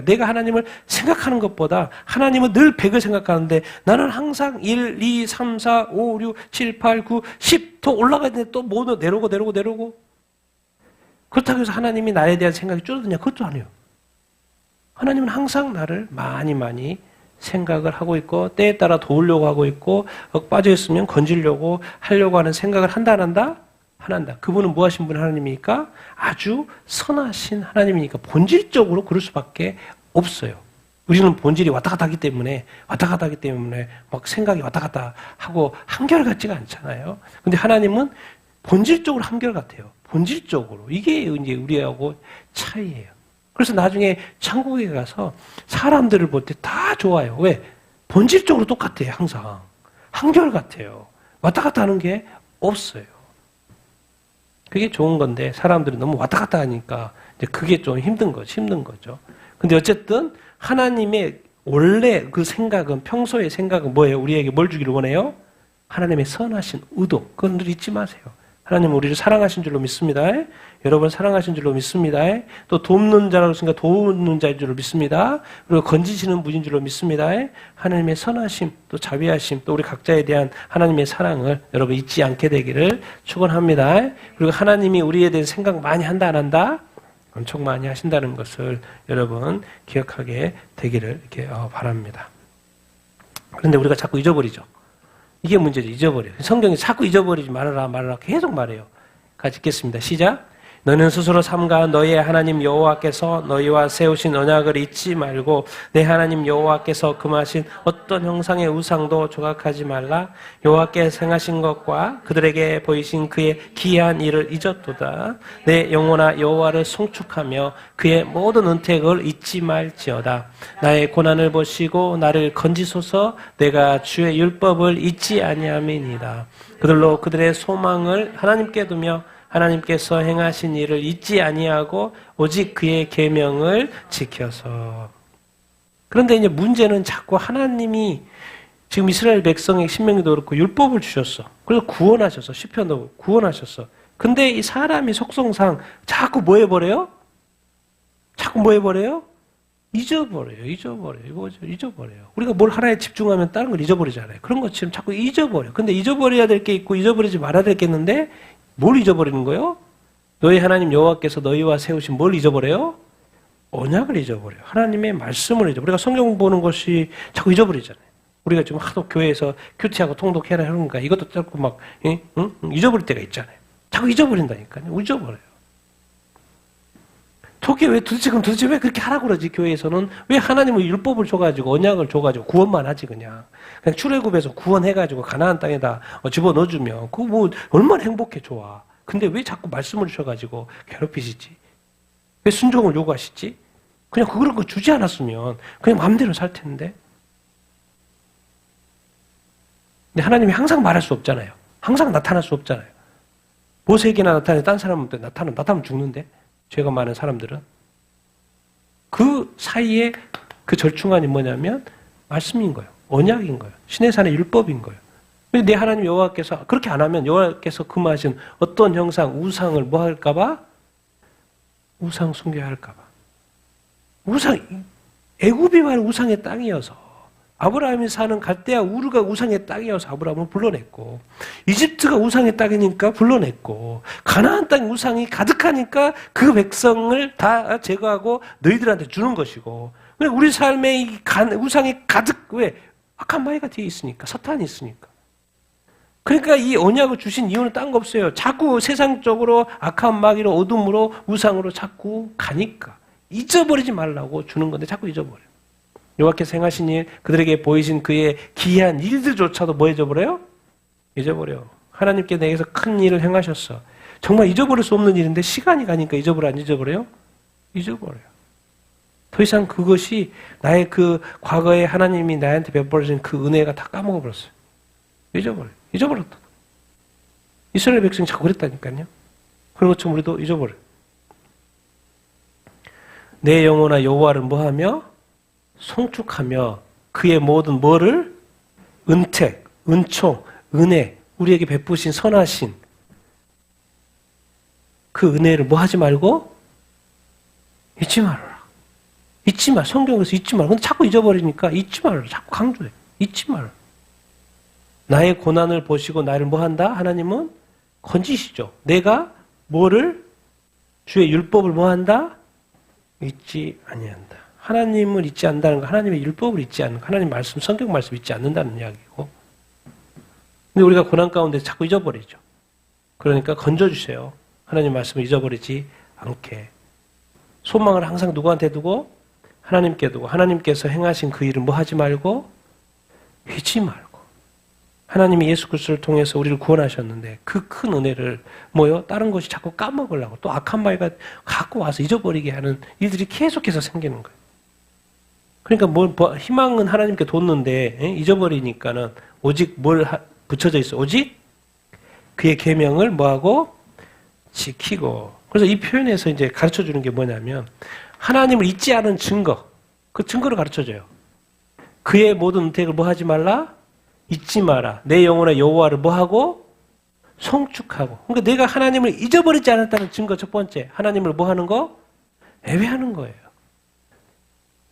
내가 하나님을 생각하는 것보다 하나님은 늘 100을 생각하는데 나는 항상 1, 2, 3, 4, 5, 6, 7, 8, 9, 10 더 올라가야 되는데 또 뭐 내려오고 그렇다고 해서 하나님이 나에 대한 생각이 줄어드냐? 그것도 아니에요. 하나님은 항상 나를 많이 생각을 하고 있고 때에 따라 도우려고 하고 있고 빠져있으면 건지려고 하려고 하는 생각을 한다 안 한다? 한다. 그분은 무엇하신 분 하나님이니까 아주 선하신 하나님이니까 본질적으로 그럴 수밖에 없어요. 우리는 본질이 왔다 갔다 하기 때문에 막 생각이 왔다 갔다 하고 한결같지가 않잖아요. 근데 하나님은 본질적으로 한결같아요. 본질적으로. 이게 이제 우리하고 차이예요. 그래서 나중에 천국에 가서 사람들을 볼 때 다 좋아요. 왜? 본질적으로 똑같아요. 항상. 한결같아요. 왔다 갔다 하는 게 없어요. 그게 좋은 건데 사람들이 너무 왔다 갔다 하니까 이제 그게 좀 힘든 거죠. 근데 어쨌든 하나님의 원래 그 생각은 평소의 생각은 뭐예요? 우리에게 뭘 주기를 원해요? 하나님의 선하신 의도. 그건 늘 잊지 마세요. 하나님은 우리를 사랑하신 줄로 믿습니다. 여러분 사랑하신 줄로 믿습니다. 또 돕는 자라고 했으니까 도우는 자인 줄로 믿습니다. 그리고 건지시는 분인 줄로 믿습니다. 하나님의 선하심, 또 자비하심, 또 우리 각자에 대한 하나님의 사랑을 여러분 잊지 않게 되기를 축원합니다. 그리고 하나님이 우리에 대해 생각 많이 한다 안 한다? 엄청 많이 하신다는 것을 여러분 기억하게 되기를 이렇게 바랍니다. 그런데 우리가 자꾸 잊어버리죠. 이게 문제죠. 잊어버려요. 성경이 자꾸 잊어버리지 말아라 계속 말해요. 같이 읽겠습니다. 시작. 너는 스스로 삼가 너희의 하나님 여호와께서 너희와 세우신 언약을 잊지 말고 내 하나님 여호와께서 금하신 어떤 형상의 우상도 조각하지 말라. 여호와께 행하신 것과 그들에게 보이신 그의 기이한 일을 잊었도다. 내 영혼아 여호와를 송축하며 그의 모든 은택을 잊지 말지어다. 나의 고난을 보시고 나를 건지소서. 내가 주의 율법을 잊지 아니함이니이다. 그들로 그들의 소망을 하나님께 두며 하나님께서 행하신 일을 잊지 아니하고 오직 그의 계명을 지켜서. 그런데 이제 문제는 자꾸 하나님이 지금 이스라엘 백성의 신명기도 그렇고 율법을 주셨어. 그래서 구원하셨어. 시편도 구원하셨어. 근데 이 사람이 속성상 자꾸 뭐 해버려요? 잊어버려요. 우리가 뭘 하나에 집중하면 다른 걸 잊어버리잖아요. 그런 것처럼 자꾸 잊어버려. 근데 잊어버려야 될 게 있고 잊어버리지 말아야 될 게 있는데 뭘 잊어버리는 거예요? 너희 하나님 여호와께서 너희와 세우신 뭘 잊어버려요? 언약을 잊어버려요. 하나님의 말씀을 잊어버려요. 우리가 성경 보는 것이 자꾸 잊어버리잖아요. 우리가 지금 하도 교회에서 큐티하고 통독해라 하는가 이것도 자꾸 막 잊어버릴 때가 있잖아요. 자꾸 잊어버린다니까요. 잊어버려요. 도대체 왜 그렇게 하라고 그러지? 교회에서는 왜 하나님은 율법을 줘가지고 언약을 줘가지고 구원만 하지 그냥 출애굽에서 구원해가지고 가나안 땅에다 집어넣어주면 그거 뭐 얼마나 행복해 좋아. 근데 왜 자꾸 말씀을 주셔가지고 괴롭히시지? 왜 순종을 요구하시지? 그냥 그런 거 주지 않았으면 그냥 마음대로 살 텐데. 근데 하나님이 항상 말할 수 없잖아요. 항상 나타날 수 없잖아요. 모세에게나 나타나는데 딴 사람한테 나타나면 죽는데. 죄가 많은 사람들은 그 사이에 그 절충안이 뭐냐면 말씀인 거예요. 언약인 거예요. 신의 산의 율법인 거예요. 근데 내 하나님 여호와께서 그렇게 안 하면 여호와께서 금하신 어떤 형상 우상을 뭐 할까봐? 우상 숭배해야 할까봐. 애굽이 말 우상의 땅이어서 아브라함이 사는 갈대아 우르가 우상의 땅이어서 아브라함을 불러냈고 이집트가 우상의 땅이니까 불러냈고 가나안 땅 우상이 가득하니까 그 백성을 다 제거하고 너희들한테 주는 것이고 우리 삶에 이 우상이 가득 왜? 악한 마귀가 뒤에 있으니까 사탄이 있으니까 그러니까 이 언약을 주신 이유는 딴 거 없어요. 자꾸 세상적으로 악한 마귀로 어둠으로 우상으로 자꾸 가니까 잊어버리지 말라고 주는 건데 자꾸 잊어버려요. 여호와께서 행하신 일, 그들에게 보이신 그의 기이한 일들조차도 뭐 잊어버려요? 잊어버려. 하나님께 내게서 큰 일을 행하셨어. 정말 잊어버릴 수 없는 일인데 시간이 가니까 잊어버려 안 잊어버려요? 잊어버려요. 더 이상 그것이 나의 그 과거에 하나님이 나한테 베풀어진 그 은혜가 다 까먹어버렸어요. 잊어버렸다. 이스라엘 백성이 자꾸 그랬다니까요. 그런 것처럼 우리도 잊어버려요. 내 영혼아 여호와를 뭐하며? 송축하며 그의 모든 뭐를? 은택, 은총, 은혜, 우리에게 베푸신 선하신 그 은혜를 뭐 하지 말고? 잊지 말아라. 잊지 마. 성경에서 잊지 말라. 근데 자꾸 잊어버리니까 잊지 말라. 자꾸 강조해. 잊지 말라. 나의 고난을 보시고 나를 뭐 한다? 하나님은 건지시죠. 내가 뭐를? 주의 율법을 뭐 한다? 잊지 아니한다. 하나님을 잊지 않는다는 거, 하나님의 율법을 잊지 않는 거, 하나님 말씀, 성경 말씀 잊지 않는다는 이야기고. 근데 우리가 고난 가운데 자꾸 잊어버리죠. 그러니까 건져주세요. 하나님 말씀을 잊어버리지 않게. 소망을 항상 누구한테 두고? 하나님께 두고, 하나님께서 행하신 그 일을 뭐 하지 말고? 잊지 말고. 하나님이 예수 그리스도를 통해서 우리를 구원하셨는데 그 큰 은혜를 뭐요? 다른 것이 자꾸 까먹으려고 또 악한 말과 갖고 와서 잊어버리게 하는 일들이 계속해서 생기는 거예요. 그러니까 희망은 하나님께 뒀는데 잊어버리니까는 오직 뭘 붙여져 있어? 오직 그의 계명을 뭐하고? 지키고. 그래서 이 표현에서 이제 가르쳐 주는 게 뭐냐면 하나님을 잊지 않은 증거, 그 증거를 가르쳐 줘요. 그의 모든 은택을 뭐 하지 말라? 잊지 마라. 내 영혼의 여호와를 뭐 하고? 송축하고. 그러니까 내가 하나님을 잊어버리지 않았다는 증거 첫 번째. 하나님을 뭐 하는 거? 예배하는 거예요.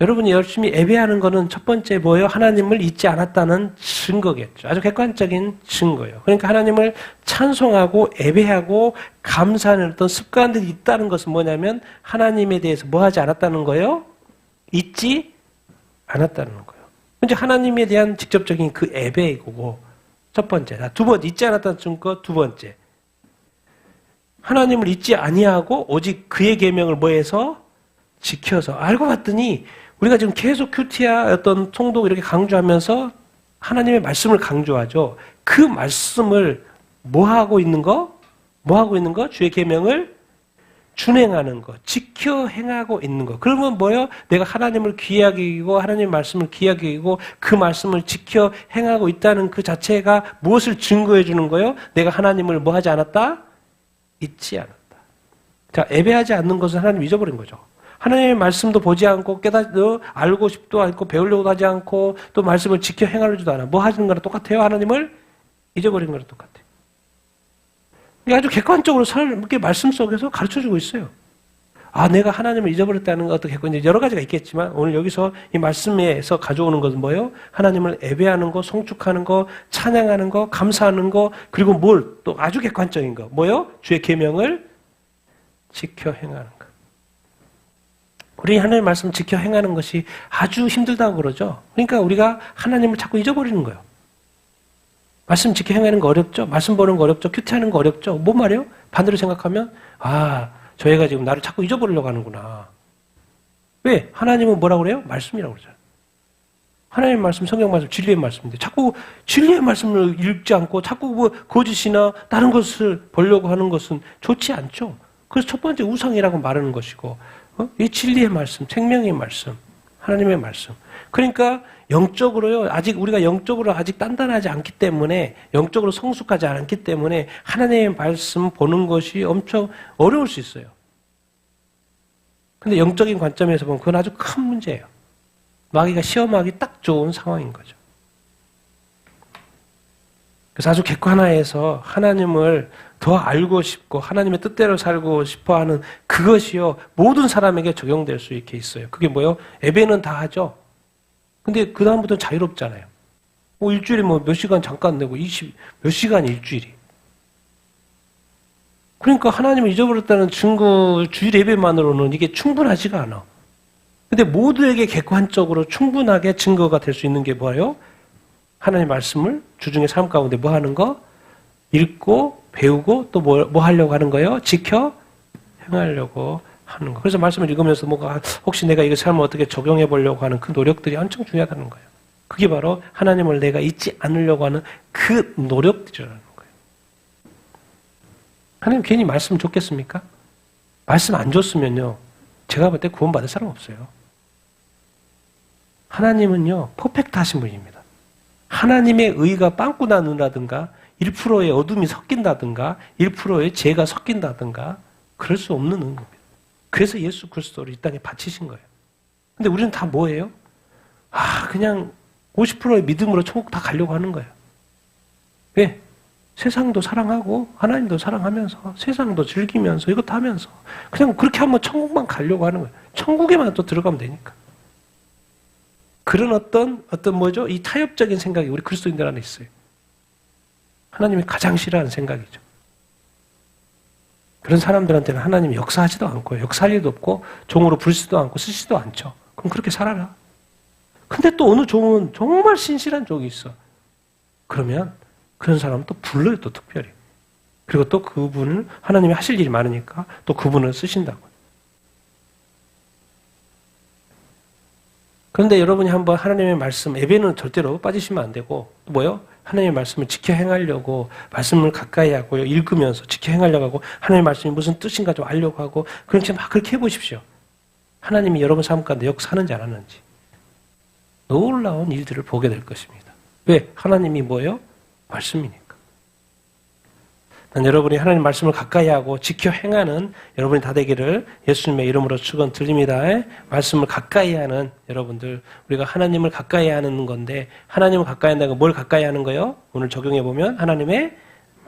여러분이 열심히 예배하는 거는 첫 번째 뭐예요? 하나님을 잊지 않았다는 증거겠죠. 아주 객관적인 증거예요. 그러니까 하나님을 찬송하고 예배하고 감사하는 어떤 습관들이 있다는 것은 뭐냐면 하나님에 대해서 뭐 하지 않았다는 거예요? 잊지 않았다는 거예요. 이제 하나님에 대한 직접적인 그 예배이고 첫 번째. 두 번째, 잊지 않았다는 증거 두 번째. 하나님을 잊지 아니하고 오직 그의 계명을 뭐해서? 지켜서. 알고 봤더니 우리가 지금 계속 큐티아 어떤 통독 이렇게 강조하면서 하나님의 말씀을 강조하죠. 그 말씀을 뭐 하고 있는 거? 뭐 하고 있는 거? 주의 계명을 준행하는 거, 지켜 행하고 있는 거. 그러면 뭐예요? 내가 하나님을 귀하게 여기고 하나님의 말씀을 귀하게 여기고 그 말씀을 지켜 행하고 있다는 그 자체가 무엇을 증거해 주는 거예요? 내가 하나님을 뭐 하지 않았다? 잊지 않았다. 자, 예배하지 않는 것은 하나님 잊어버린 거죠. 하나님의 말씀도 보지 않고 알고 싶도 않고 배우려고 하지 않고 또 말씀을 지켜 행하려지도 않아. 뭐 하는 거랑 똑같아요? 하나님을 잊어버린 거랑 똑같아요. 아주 객관적으로 이렇게 말씀 속에서 가르쳐주고 있어요. 아, 내가 하나님을 잊어버렸다는 거 어떻게 했고, 이제 여러 가지가 있겠지만, 오늘 여기서 이 말씀에서 가져오는 것은 뭐예요? 하나님을 예배하는 거, 송축하는 거, 찬양하는 거, 감사하는 거, 그리고 또 아주 객관적인 거. 뭐예요? 주의 계명을 지켜 행하는 거. 우리 하나님의 말씀 지켜 행하는 것이 아주 힘들다고 그러죠. 그러니까 우리가 하나님을 자꾸 잊어버리는 거예요. 말씀 지켜 행하는 거 어렵죠? 말씀 보는 거 어렵죠? 큐티하는 거 어렵죠? 뭔 말이에요? 반대로 생각하면 저 애가 지금 나를 자꾸 잊어버리려고 하는구나. 왜? 하나님은 뭐라고 그래요? 말씀이라고 그러잖아요. 하나님의 말씀, 성경 말씀, 진리의 말씀인데 자꾸 진리의 말씀을 읽지 않고 자꾸 거짓이나 다른 것을 보려고 하는 것은 좋지 않죠. 그래서 첫 번째 우상이라고 말하는 것이고 이 진리의 말씀, 생명의 말씀, 하나님의 말씀. 그러니까 영적으로요, 우리가 영적으로 아직 단단하지 않기 때문에, 영적으로 성숙하지 않기 때문에 하나님의 말씀 보는 것이 엄청 어려울 수 있어요. 근데 영적인 관점에서 보면 그건 아주 큰 문제예요. 마귀가 시험하기 딱 좋은 상황인 거죠. 그래서 아주 객관화해서 하나님을 더 알고 싶고 하나님의 뜻대로 살고 싶어하는 그것이요, 모든 사람에게 적용될 수 있게 있어요. 그게 뭐예요? 예배는 다 하죠. 근데 그 다음부터는 자유롭잖아요. 일주일에 몇 시간 잠깐 내고 몇 시간이 일주일이. 그러니까 하나님을 잊어버렸다는 증거, 주일 예배만으로는 이게 충분하지가 않아. 근데 모두에게 객관적으로 충분하게 증거가 될 수 있는 게 뭐예요? 하나님의 말씀을 주중에 삶 가운데 뭐 하는 거? 읽고 배우고 또 뭐 하려고 하는 거예요? 지켜 행하려고 하는 거. 그래서 말씀을 읽으면서 혹시 내가 이거 삶을 어떻게 적용해 보려고 하는 그 노력들이 엄청 중요하다는 거예요. 그게 바로 하나님을 내가 잊지 않으려고 하는 그 노력들이라는 거예요. 하나님 괜히 말씀 줬겠습니까? 말씀 안 줬으면요, 제가 볼 때 구원받을 사람 없어요. 하나님은요, 퍼펙트 하신 분입니다. 하나님의 의가 빵꾸 나느라든가 1%의 어둠이 섞인다든가 1%의 죄가 섞인다든가 그럴 수 없는 겁니다. 그래서 예수 그리스도를 이 땅에 바치신 거예요. 근데 우리는 다 뭐예요? 그냥 50%의 믿음으로 천국 다 가려고 하는 거예요. 왜? 세상도 사랑하고 하나님도 사랑하면서 세상도 즐기면서 이것도 하면서 그냥 그렇게 하면 천국만 가려고 하는 거예요. 천국에만 또 들어가면 되니까. 그런 어떤 뭐죠? 이 타협적인 생각이 우리 그리스도인들 안에 있어요. 하나님이 가장 싫어하는 생각이죠. 그런 사람들한테는 하나님이 역사하지도 않고 역사할 일도 없고 종으로 부르지도 않고 쓰지도 않죠. 그럼 그렇게 살아라. 근데 또 어느 종은 정말 신실한 종이 있어. 그러면 그런 사람은 또 불러요, 또 특별히. 그리고 또 그분을 하나님이 하실 일이 많으니까 또 그분을 쓰신다고. 그런데 여러분이 한번 하나님의 말씀, 예배는 절대로 빠지시면 안 되고, 뭐요? 하나님의 말씀을 지켜 행하려고, 말씀을 가까이 하고, 읽으면서 지켜 행하려고 하고, 하나님의 말씀이 무슨 뜻인가 좀 알려고 하고, 그렇게 막 그렇게 해보십시오. 하나님이 여러분 삶 가운데 역사하는지 안 하는지. 놀라운 일들을 보게 될 것입니다. 왜? 하나님이 뭐예요? 말씀이니까. 난 여러분이 하나님 말씀을 가까이 하고 지켜 행하는 여러분이 다 되기를 예수님의 이름으로 축원드립니다. 말씀을 가까이 하는 여러분들, 우리가 하나님을 가까이 하는 건데 하나님을 가까이 한다는 건 뭘 가까이 하는 거예요? 오늘 적용해 보면 하나님의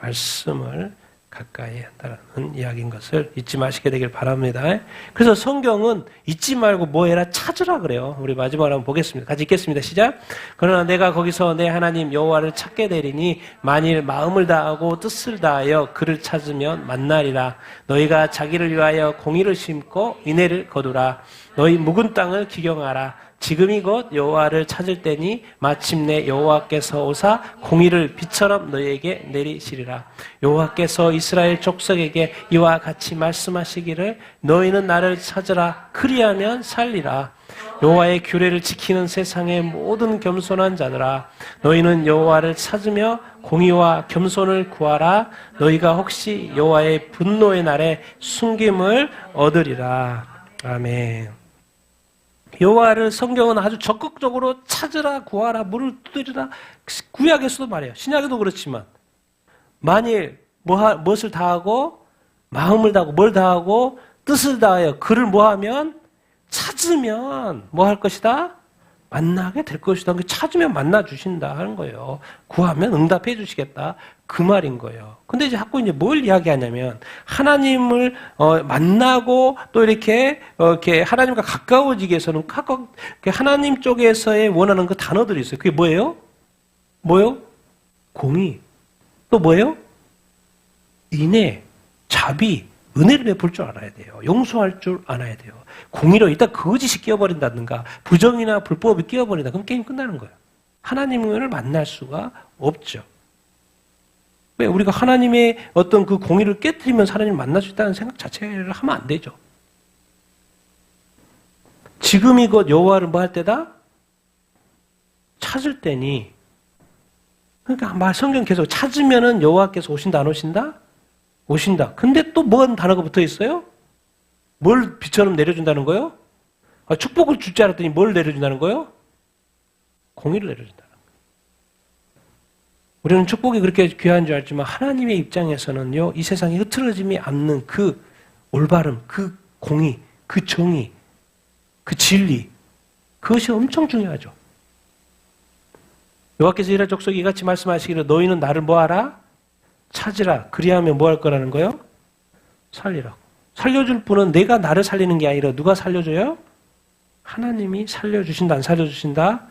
말씀을 가까이 한다는 이야기인 것을 잊지 마시게 되길 바랍니다. 그래서 성경은 잊지 말고 뭐 해라? 찾으라 그래요. 우리 마지막으로 한번 보겠습니다. 같이 읽겠습니다. 시작. 그러나 내가 거기서 내 하나님 여호와를 찾게 되리니 만일 마음을 다하고 뜻을 다하여 그를 찾으면 만나리라. 너희가 자기를 위하여 공의를 심고 인애를 거두라. 너희 묵은 땅을 기경하라. 지금이 곧 여호와를 찾을 때니 마침내 여호와께서 오사 공의를 비처럼 너희에게 내리시리라. 여호와께서 이스라엘 족속에게 이와 같이 말씀하시기를 너희는 나를 찾으라. 그리하면 살리라. 여호와의 규례를 지키는 세상의 모든 겸손한 자들아, 너희는 여호와를 찾으며 공의와 겸손을 구하라. 너희가 혹시 여호와의 분노의 날에 숨김을 얻으리라. 아멘. 여호와를 성경은 아주 적극적으로 찾으라, 구하라, 물을 두드리라. 구약에서도 말해요. 신약에도 그렇지만 만일 무엇을 다하고 마음을 다하고 뭘 다하고 뜻을 다하여 그를 뭐하면 찾으면 뭐 할 것이다? 만나게 될 것이다. 찾으면 만나 주신다 하는 거예요. 구하면 응답해 주시겠다. 그 말인 거예요. 근데 이제 자꾸 이제 뭘 이야기하냐면 하나님을 만나고 또 이렇게 하나님과 가까워지기 위해서는 하나님 쪽에서의 원하는 그 단어들이 있어요. 그게 뭐예요? 뭐요? 공의. 또 뭐예요? 인애, 자비, 은혜를 베풀 줄 알아야 돼요. 용서할 줄 알아야 돼요. 공의로 일단 거짓이 끼어버린다든가 부정이나 불법이 끼어버린다. 그럼 게임 끝나는 거예요. 하나님을 만날 수가 없죠. 왜? 우리가 하나님의 어떤 그 공의를 깨뜨리면서 하나님을 만날 수 있다는 생각 자체를 하면 안 되죠. 지금이 곧 여호와를 뭐 할 때다? 찾을 때니. 그러니까 성경 계속 찾으면은 여호와께서 오신다 안 오신다? 오신다. 근데 또 뭔 단어가 붙어 있어요? 뭘 비처럼 내려준다는 거예요? 축복을 줄 줄 알았더니 뭘 내려준다는 거예요? 공의를 내려준다는 거예요. 우리는 축복이 그렇게 귀한 줄 알지만 하나님의 입장에서는요, 이 세상에 흐트러짐이 않는 그 올바름, 그 공의, 그 정의, 그 진리, 그것이 엄청 중요하죠. 여호와께서 이스라엘 족속이 이같이 말씀하시기를 너희는 나를 뭐하라? 찾으라. 그리하면 뭐 할 거라는 거예요? 살리라고. 살려줄 분은 내가 나를 살리는 게 아니라 누가 살려줘요? 하나님이 살려주신다, 안 살려주신다?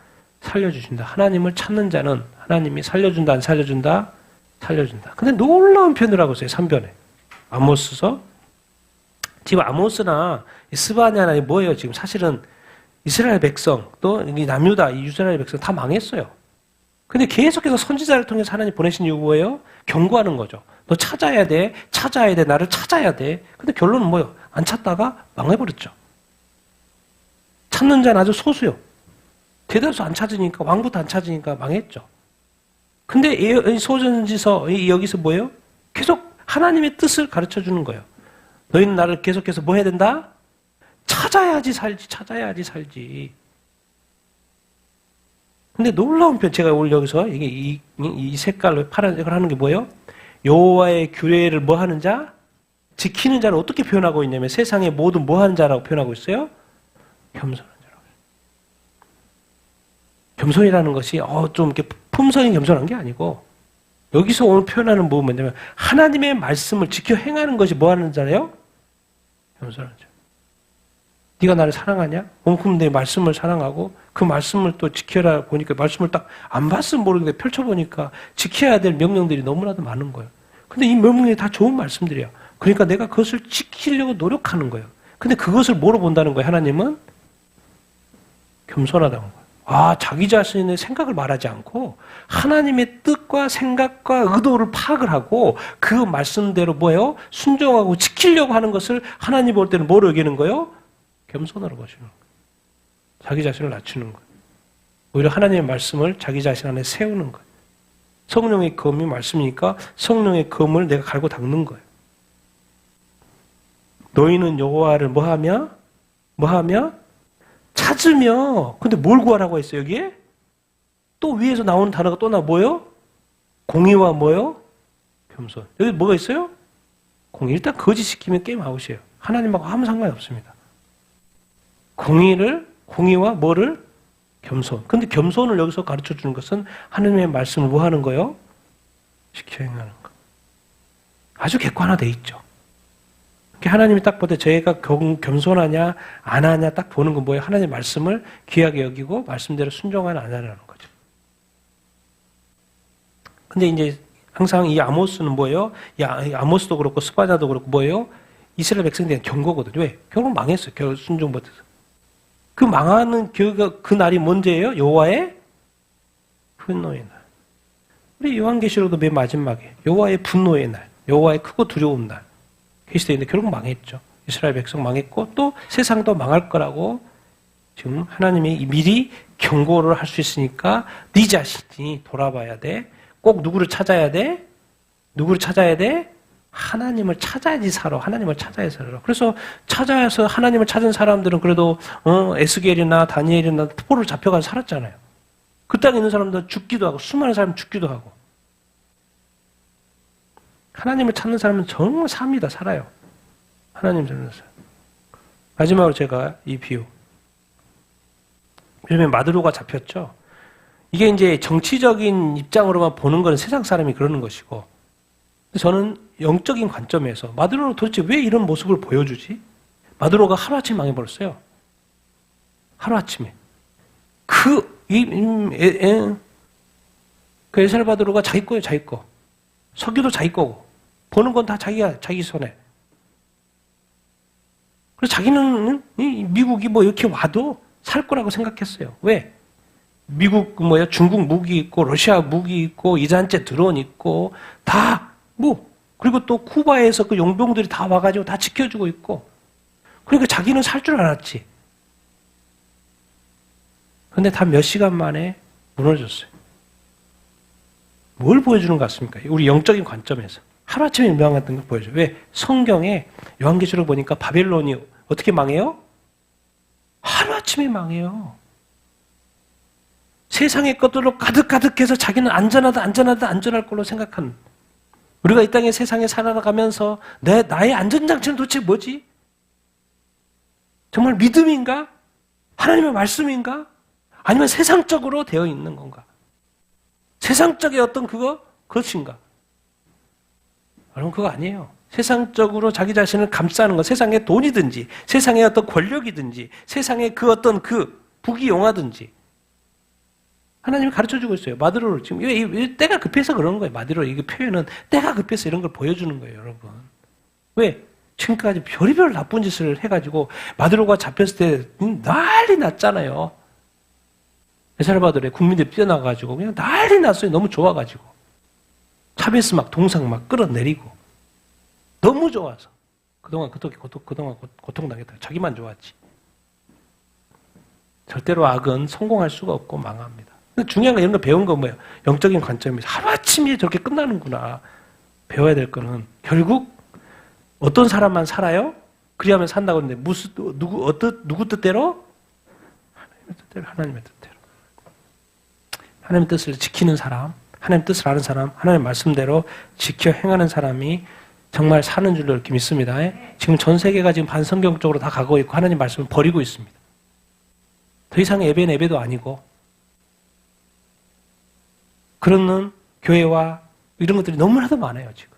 살려주신다. 하나님을 찾는 자는 하나님이 살려준다, 안 살려준다? 살려준다. 근데 놀라운 표현을 하고 있어요, 3편에. 아모스서. 지금 아모스나 스바냐나 뭐예요? 지금 사실은 이스라엘 백성, 또 남유다, 이 이스라엘 백성 다 망했어요. 근데 계속해서 선지자를 통해서 하나님 보내신 이유 뭐예요? 경고하는 거죠. 너 찾아야 돼, 나를 찾아야 돼. 근데 결론은 뭐예요? 안 찾다가 망해버렸죠. 찾는 자는 아주 소수요. 대다수 안 찾으니까, 왕부터 안 찾으니까 망했죠. 근데 이 소전지서, 여기서 뭐예요? 계속 하나님의 뜻을 가르쳐 주는 거예요. 너희는 나를 계속해서 뭐 해야 된다? 찾아야지 살지. 근데 놀라운 편, 제가 오늘 여기서 이게 이 색깔로 파란색을 하는 게 뭐예요? 여호와의 규례를 뭐 하는 자? 지키는 자를 어떻게 표현하고 있냐면 세상의 모든 뭐 하는 자라고 표현하고 있어요? 겸손한 자라고. 겸손이라는 것이 좀 이렇게 품성이 겸손한 게 아니고 여기서 오늘 표현하는 부분은 뭐냐면 하나님의 말씀을 지켜 행하는 것이 뭐 하는 자래요? 겸손한 자. 네가 나를 사랑하냐? 그럼 내 말씀을 사랑하고 그 말씀을 또 지켜라 보니까 말씀을 딱 안 봤으면 모르겠는데 펼쳐보니까 지켜야 될 명령들이 너무나도 많은 거예요. 근데 이 명령이 다 좋은 말씀들이야. 그러니까 내가 그것을 지키려고 노력하는 거예요. 근데 그것을 뭐로 본다는 거예요? 하나님은 겸손하다는 거예요. 자기 자신의 생각을 말하지 않고 하나님의 뜻과 생각과 의도를 파악을 하고 그 말씀대로 뭐예요? 순종하고 지키려고 하는 것을 하나님 볼 때는 뭐로 여기는 거예요? 겸손으로 보시는 거예요. 자기 자신을 낮추는 거예요. 오히려 하나님의 말씀을 자기 자신 안에 세우는 거예요. 성령의 검이 말씀이니까 성령의 검을 내가 갈고 닦는 거예요. 너희는 여호와를 뭐하며? 찾으며. 근데 뭘 구하라고 했어요, 여기에? 또 위에서 나오는 단어가 또 뭐요? 공의와 뭐요? 겸손. 여기 뭐가 있어요? 공의. 일단 거짓 시키면 게임 아웃이에요. 하나님하고 아무 상관이 없습니다. 공의와 뭐를? 겸손. 근데 겸손을 여기서 가르쳐 주는 것은 하나님의 말씀을 뭐 하는 거요? 지켜 행하는 거. 아주 객관화되어 있죠. 하나님이 딱 볼 때 저희가 겸손하냐 안 하냐 딱 보는 건 뭐예요? 하나님의 말씀을 귀하게 여기고 말씀대로 순종하냐 안 하냐는 거죠. 근데 이제 항상 이 아모스는 뭐예요? 이 아모스도 그렇고 스바냐도 그렇고 뭐예요? 이스라엘 백성들이 경고거든요. 왜? 결국 망했어요. 결국 순종 못해서. 그 망하는 그 날이 뭔지예요? 여호와의 분노의 날. 우리 요한계시록도 맨 마지막에 여호와의 분노의 날, 여호와의 크고 두려운 날. 계시되는데 결국 망했죠. 이스라엘 백성 망했고 또 세상도 망할 거라고 지금 하나님이 미리 경고를 할 수 있으니까 네 자신이 돌아봐야 돼. 꼭 누구를 찾아야 돼? 누구를 찾아야 돼? 하나님을 찾아야지 살아. 하나님을 찾아야 살아. 그래서 찾아서 하나님을 찾은 사람들은 그래도 에스겔이나 다니엘이나 포로를 잡혀가서 살았잖아요. 그 땅에 있는 사람들은 죽기도 하고 수많은 사람이 죽기도 하고 하나님을 찾는 사람은 정말 삽니다. 살아요. 하나님 찾는 사람. 마지막으로 제가 이 비유. 요즘에 마두로가 잡혔죠. 이게 이제 정치적인 입장으로만 보는 건 세상 사람이 그러는 것이고 저는 영적인 관점에서 마두로는 도대체 왜 이런 모습을 보여주지? 마두로가 하루아침에 망해버렸어요. 하루아침에. 그 엘살바도르가 자기 거예요. 자기 거. 석유도 자기 거고 버는 건 다 자기 손에. 그래서 자기는 미국이 뭐 이렇게 와도 살 거라고 생각했어요. 왜? 미국 중국 무기 있고 러시아 무기 있고 이란제 드론 있고 다 그리고 또 쿠바에서 그 용병들이 다 와가지고 다 지켜주고 있고 그러니까 자기는 살 줄 알았지. 근데 다 몇 시간 만에 무너졌어요. 뭘 보여주는 것 같습니까? 우리 영적인 관점에서. 하루아침에 멸망했던 걸 보여줘요. 왜? 성경에 요한계시록 보니까 바벨론이 어떻게 망해요? 하루아침에 망해요. 세상의 것들로 가득가득해서 자기는 안전할 걸로 생각하는 우리가 이 땅에 세상에 살아가면서 나의 안전장치는 도대체 뭐지? 정말 믿음인가? 하나님의 말씀인가? 아니면 세상적으로 되어 있는 건가? 세상적인 어떤 그것인가? 여러분 그거 아니에요. 세상적으로 자기 자신을 감싸는 것, 세상의 돈이든지, 세상의 어떤 권력이든지, 세상의 그 어떤 부귀영화든지 하나님이 가르쳐주고 있어요. 마드로를 지금 때가 급해서 그러는 거예요. 마드로 이게 표현은 때가 급해서 이런 걸 보여주는 거예요, 여러분. 왜? 지금까지 별의별 나쁜 짓을 해가지고 마드로가 잡혔을 때 난리 났잖아요. 엘살바도르의 국민들이 뛰어나가지고 그냥 난리 났어요. 너무 좋아가지고. 차베스 동상 끌어내리고. 너무 좋아서. 그동안 고통당했다. 자기만 좋았지. 절대로 악은 성공할 수가 없고 망합니다. 근데 중요한 건 이런 거 배운 건 뭐예요? 영적인 관점에서 하루아침에 저렇게 끝나는구나. 배워야 될 거는 결국 어떤 사람만 살아요? 그리하면 산다고 했는데 누구 뜻대로? 하나님의 뜻대로. 하나님의 뜻을 지키는 사람, 하나님의 뜻을 아는 사람, 하나님의 말씀대로 지켜 행하는 사람이 정말 사는 줄로 이렇게 믿습니다. 지금 전 세계가 지금 반성경적으로 다 가고 있고 하나님 말씀을 버리고 있습니다. 더 이상 예배는 예배도 아니고 그러는 교회와 이런 것들이 너무나도 많아요, 지금.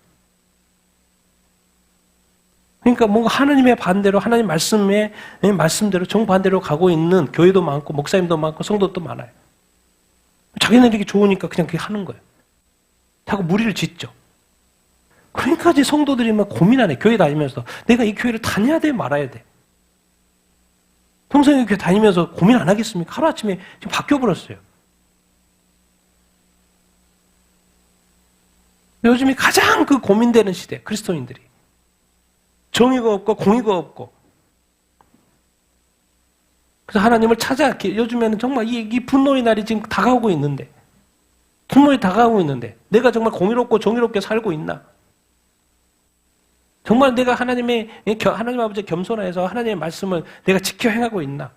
그러니까 뭔가 하나님의 반대로, 하나님 말씀의 말씀대로 정반대로 가고 있는 교회도 많고, 목사님도 많고, 성도도 많아요. 자기네들이 좋으니까 그냥 그게 하는 거예요. 자꾸 무리를 짓죠. 그러니까 이제 성도들이 막 고민하네, 교회 다니면서. 내가 이 교회를 다녀야 돼, 말아야 돼. 평소에 교회 다니면서 고민 안 하겠습니까? 하루아침에 지금 바뀌어버렸어요. 요즘에 가장 그 고민되는 시대, 그리스도인들이. 정의가 없고 공의가 없고. 그래서 하나님을 찾아, 요즘에는 정말 이 분노의 날이 지금 다가오고 있는데, 분노에 다가오고 있는데, 내가 정말 공의롭고 정의롭게 살고 있나? 정말 내가 하나님 아버지의 겸손해서 하나님의 말씀을 내가 지켜 행하고 있나?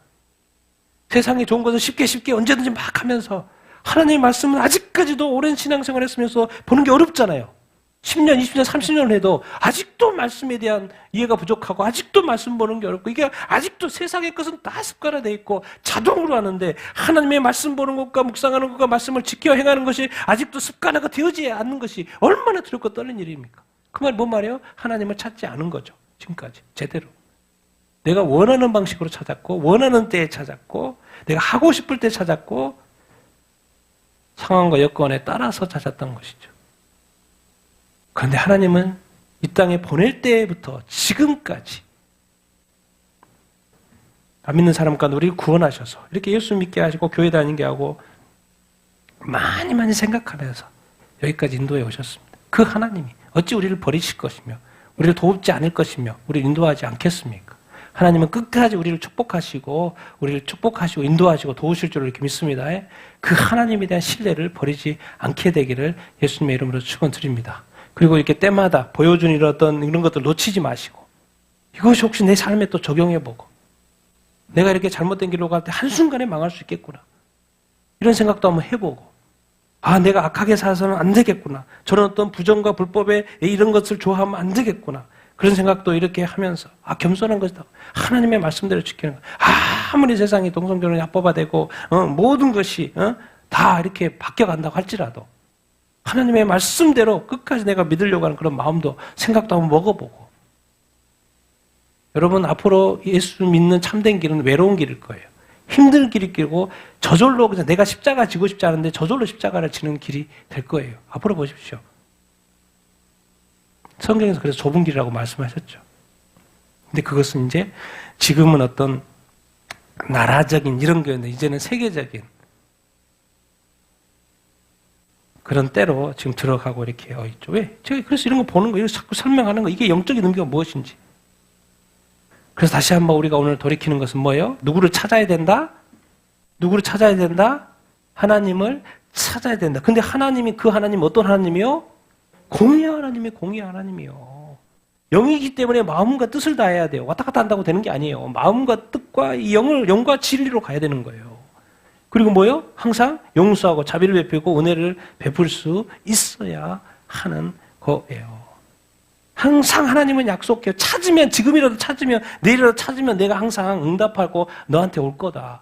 세상에 좋은 것을 쉽게 언제든지 막 하면서 하나님의 말씀은 아직까지도 오랜 신앙생활을 했으면서 보는 게 어렵잖아요. 10년, 20년, 30년을 해도 아직도 말씀에 대한 이해가 부족하고 아직도 말씀 보는 게 어렵고 이게 아직도 세상의 것은 다 습관화되어 있고 자동으로 하는데 하나님의 말씀 보는 것과 묵상하는 것과 말씀을 지켜 행하는 것이 아직도 습관화가 되어지지 않는 것이 얼마나 두렵고 떨리는 일입니까? 그 말 뭔 말이에요? 하나님을 찾지 않은 거죠. 지금까지 제대로. 내가 원하는 방식으로 찾았고 원하는 때에 찾았고 내가 하고 싶을 때 찾았고 상황과 여건에 따라서 찾았던 것이죠. 그런데 하나님은 이 땅에 보낼 때부터 지금까지 안 믿는 사람과 우리를 구원하셔서 이렇게 예수 믿게 하시고 교회 다니게 하고 많이 생각하면서 여기까지 인도해 오셨습니다. 그 하나님이 어찌 우리를 버리실 것이며 우리를 돕지 않을 것이며 우리를 인도하지 않겠습니까? 하나님은 끝까지 우리를 축복하시고 인도하시고 도우실 줄을 이렇게 믿습니다. 그 하나님에 대한 신뢰를 버리지 않게 되기를 예수님의 이름으로 축원드립니다. 그리고 이렇게 때마다 보여준 이런 것들 놓치지 마시고 이것이 혹시 내 삶에 또 적용해보고 내가 이렇게 잘못된 길로 갈 때 한순간에 망할 수 있겠구나 이런 생각도 한번 해보고 내가 악하게 살아서는 안 되겠구나 저런 어떤 부정과 불법에 이런 것을 좋아하면 안 되겠구나 그런 생각도 이렇게 하면서 겸손한 것이다. 하나님의 말씀대로 지키는 것. 아무리 세상이 동성결혼이 합법화되고 모든 것이 다 이렇게 바뀌어간다고 할지라도 하나님의 말씀대로 끝까지 내가 믿으려고 하는 그런 마음도 생각도 한번 먹어보고 여러분 앞으로 예수 믿는 참된 길은 외로운 길일 거예요. 힘든 길일 길이고 저절로 그냥 내가 십자가 지고 싶지 않은데 저절로 십자가를 지는 길이 될 거예요. 앞으로 보십시오. 성경에서 그래서 좁은 길이라고 말씀하셨죠. 근데 그것은 이제 지금은 어떤 나라적인 이런 거였는데 이제는 세계적인 그런 때로 지금 들어가고 이렇게 있죠. 왜? 제가 그래서 이런 거 보는 거, 이거 자꾸 설명하는 거, 이게 영적인 의미가 무엇인지. 그래서 다시 한번 우리가 오늘 돌이키는 것은 뭐예요? 누구를 찾아야 된다? 누구를 찾아야 된다? 하나님을 찾아야 된다. 근데 하나님이 그 하나님 어떤 하나님이요? 공의의 하나님이요. 영이기 때문에 마음과 뜻을 다해야 돼요. 왔다 갔다 한다고 되는 게 아니에요. 마음과 뜻과 이 영과 진리로 가야 되는 거예요. 그리고 뭐요? 항상 용서하고 자비를 베풀고 은혜를 베풀 수 있어야 하는 거예요. 항상 하나님은 약속해요. 찾으면 지금이라도 찾으면 내일이라도 찾으면 내가 항상 응답하고 너한테 올 거다.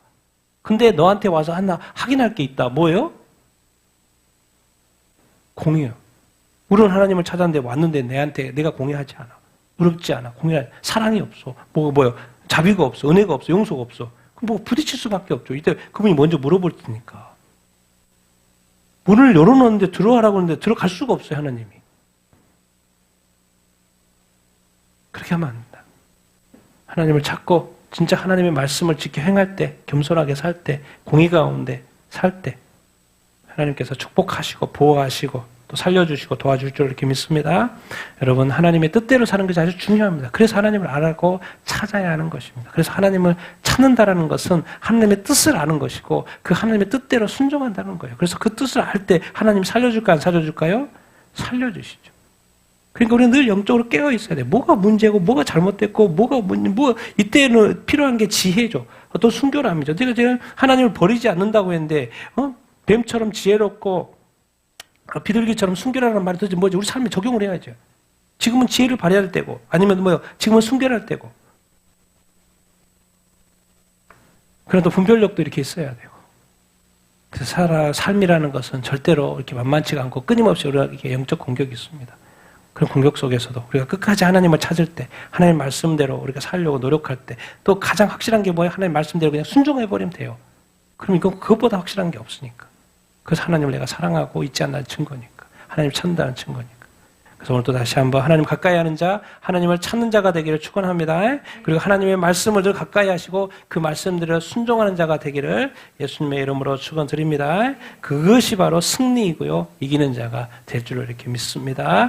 근데 너한테 와서 하나 확인할 게 있다. 뭐예요? 공의요. 우리는 하나님을 찾았는데 왔는데 내가 공의하지 않아. 의롭지 않아. 사랑이 없어. 뭐요? 자비가 없어. 은혜가 없어. 용서가 없어. 그럼 부딪힐 수밖에 없죠. 이때 그분이 먼저 물어볼 테니까. 문을 열어놓는데 들어가라고 하는데 들어갈 수가 없어요, 하나님이. 그렇게 하면 안 된다. 하나님을 찾고 진짜 하나님의 말씀을 지켜 행할 때, 겸손하게 살 때, 공의 가운데 살 때 하나님께서 축복하시고 보호하시고 또 살려주시고 도와줄 줄 이렇게 믿습니다. 여러분 하나님의 뜻대로 사는 것이 아주 중요합니다. 그래서 하나님을 알고 찾아야 하는 것입니다. 그래서 하나님을 찾는다라는 것은 하나님의 뜻을 아는 것이고 그 하나님의 뜻대로 순종한다는 거예요. 그래서 그 뜻을 알 때 하나님 살려줄까 안 살려줄까요? 살려주시죠. 그러니까 우리는 늘 영적으로 깨어 있어야 돼. 뭐가 문제고 뭐가 잘못됐고 이때는 필요한 게 지혜죠. 어떤 순결함이죠. 제가 지금 하나님을 버리지 않는다고 했는데 뱀처럼 지혜롭고 비둘기처럼 순결하라는 말이 도대체 뭐지? 우리 삶에 적용을 해야죠. 지금은 지혜를 발휘할 때고, 아니면 뭐요? 지금은 순결할 때고. 그러나 또 분별력도 이렇게 있어야 되고. 그래서 삶이라는 것은 절대로 이렇게 만만치가 않고 끊임없이 우리에게 영적 공격이 있습니다. 그런 공격 속에서도 우리가 끝까지 하나님을 찾을 때, 하나님 말씀대로 우리가 살려고 노력할 때, 또 가장 확실한 게 뭐예요? 하나님 말씀대로 그냥 순종해버리면 돼요. 그럼 이건 그것보다 확실한 게 없으니까. 그래서 하나님을 내가 사랑하고 있지 않다는 증거니까. 하나님 찾는다는 증거니까. 그래서 오늘 또 다시 한번 하나님 가까이 하는 자, 하나님을 찾는 자가 되기를 축원합니다. 그리고 하나님의 말씀을 늘 가까이 하시고 그 말씀대로 순종하는 자가 되기를 예수님의 이름으로 축원드립니다. 그것이 바로 승리이고요. 이기는 자가 될 줄로 이렇게 믿습니다.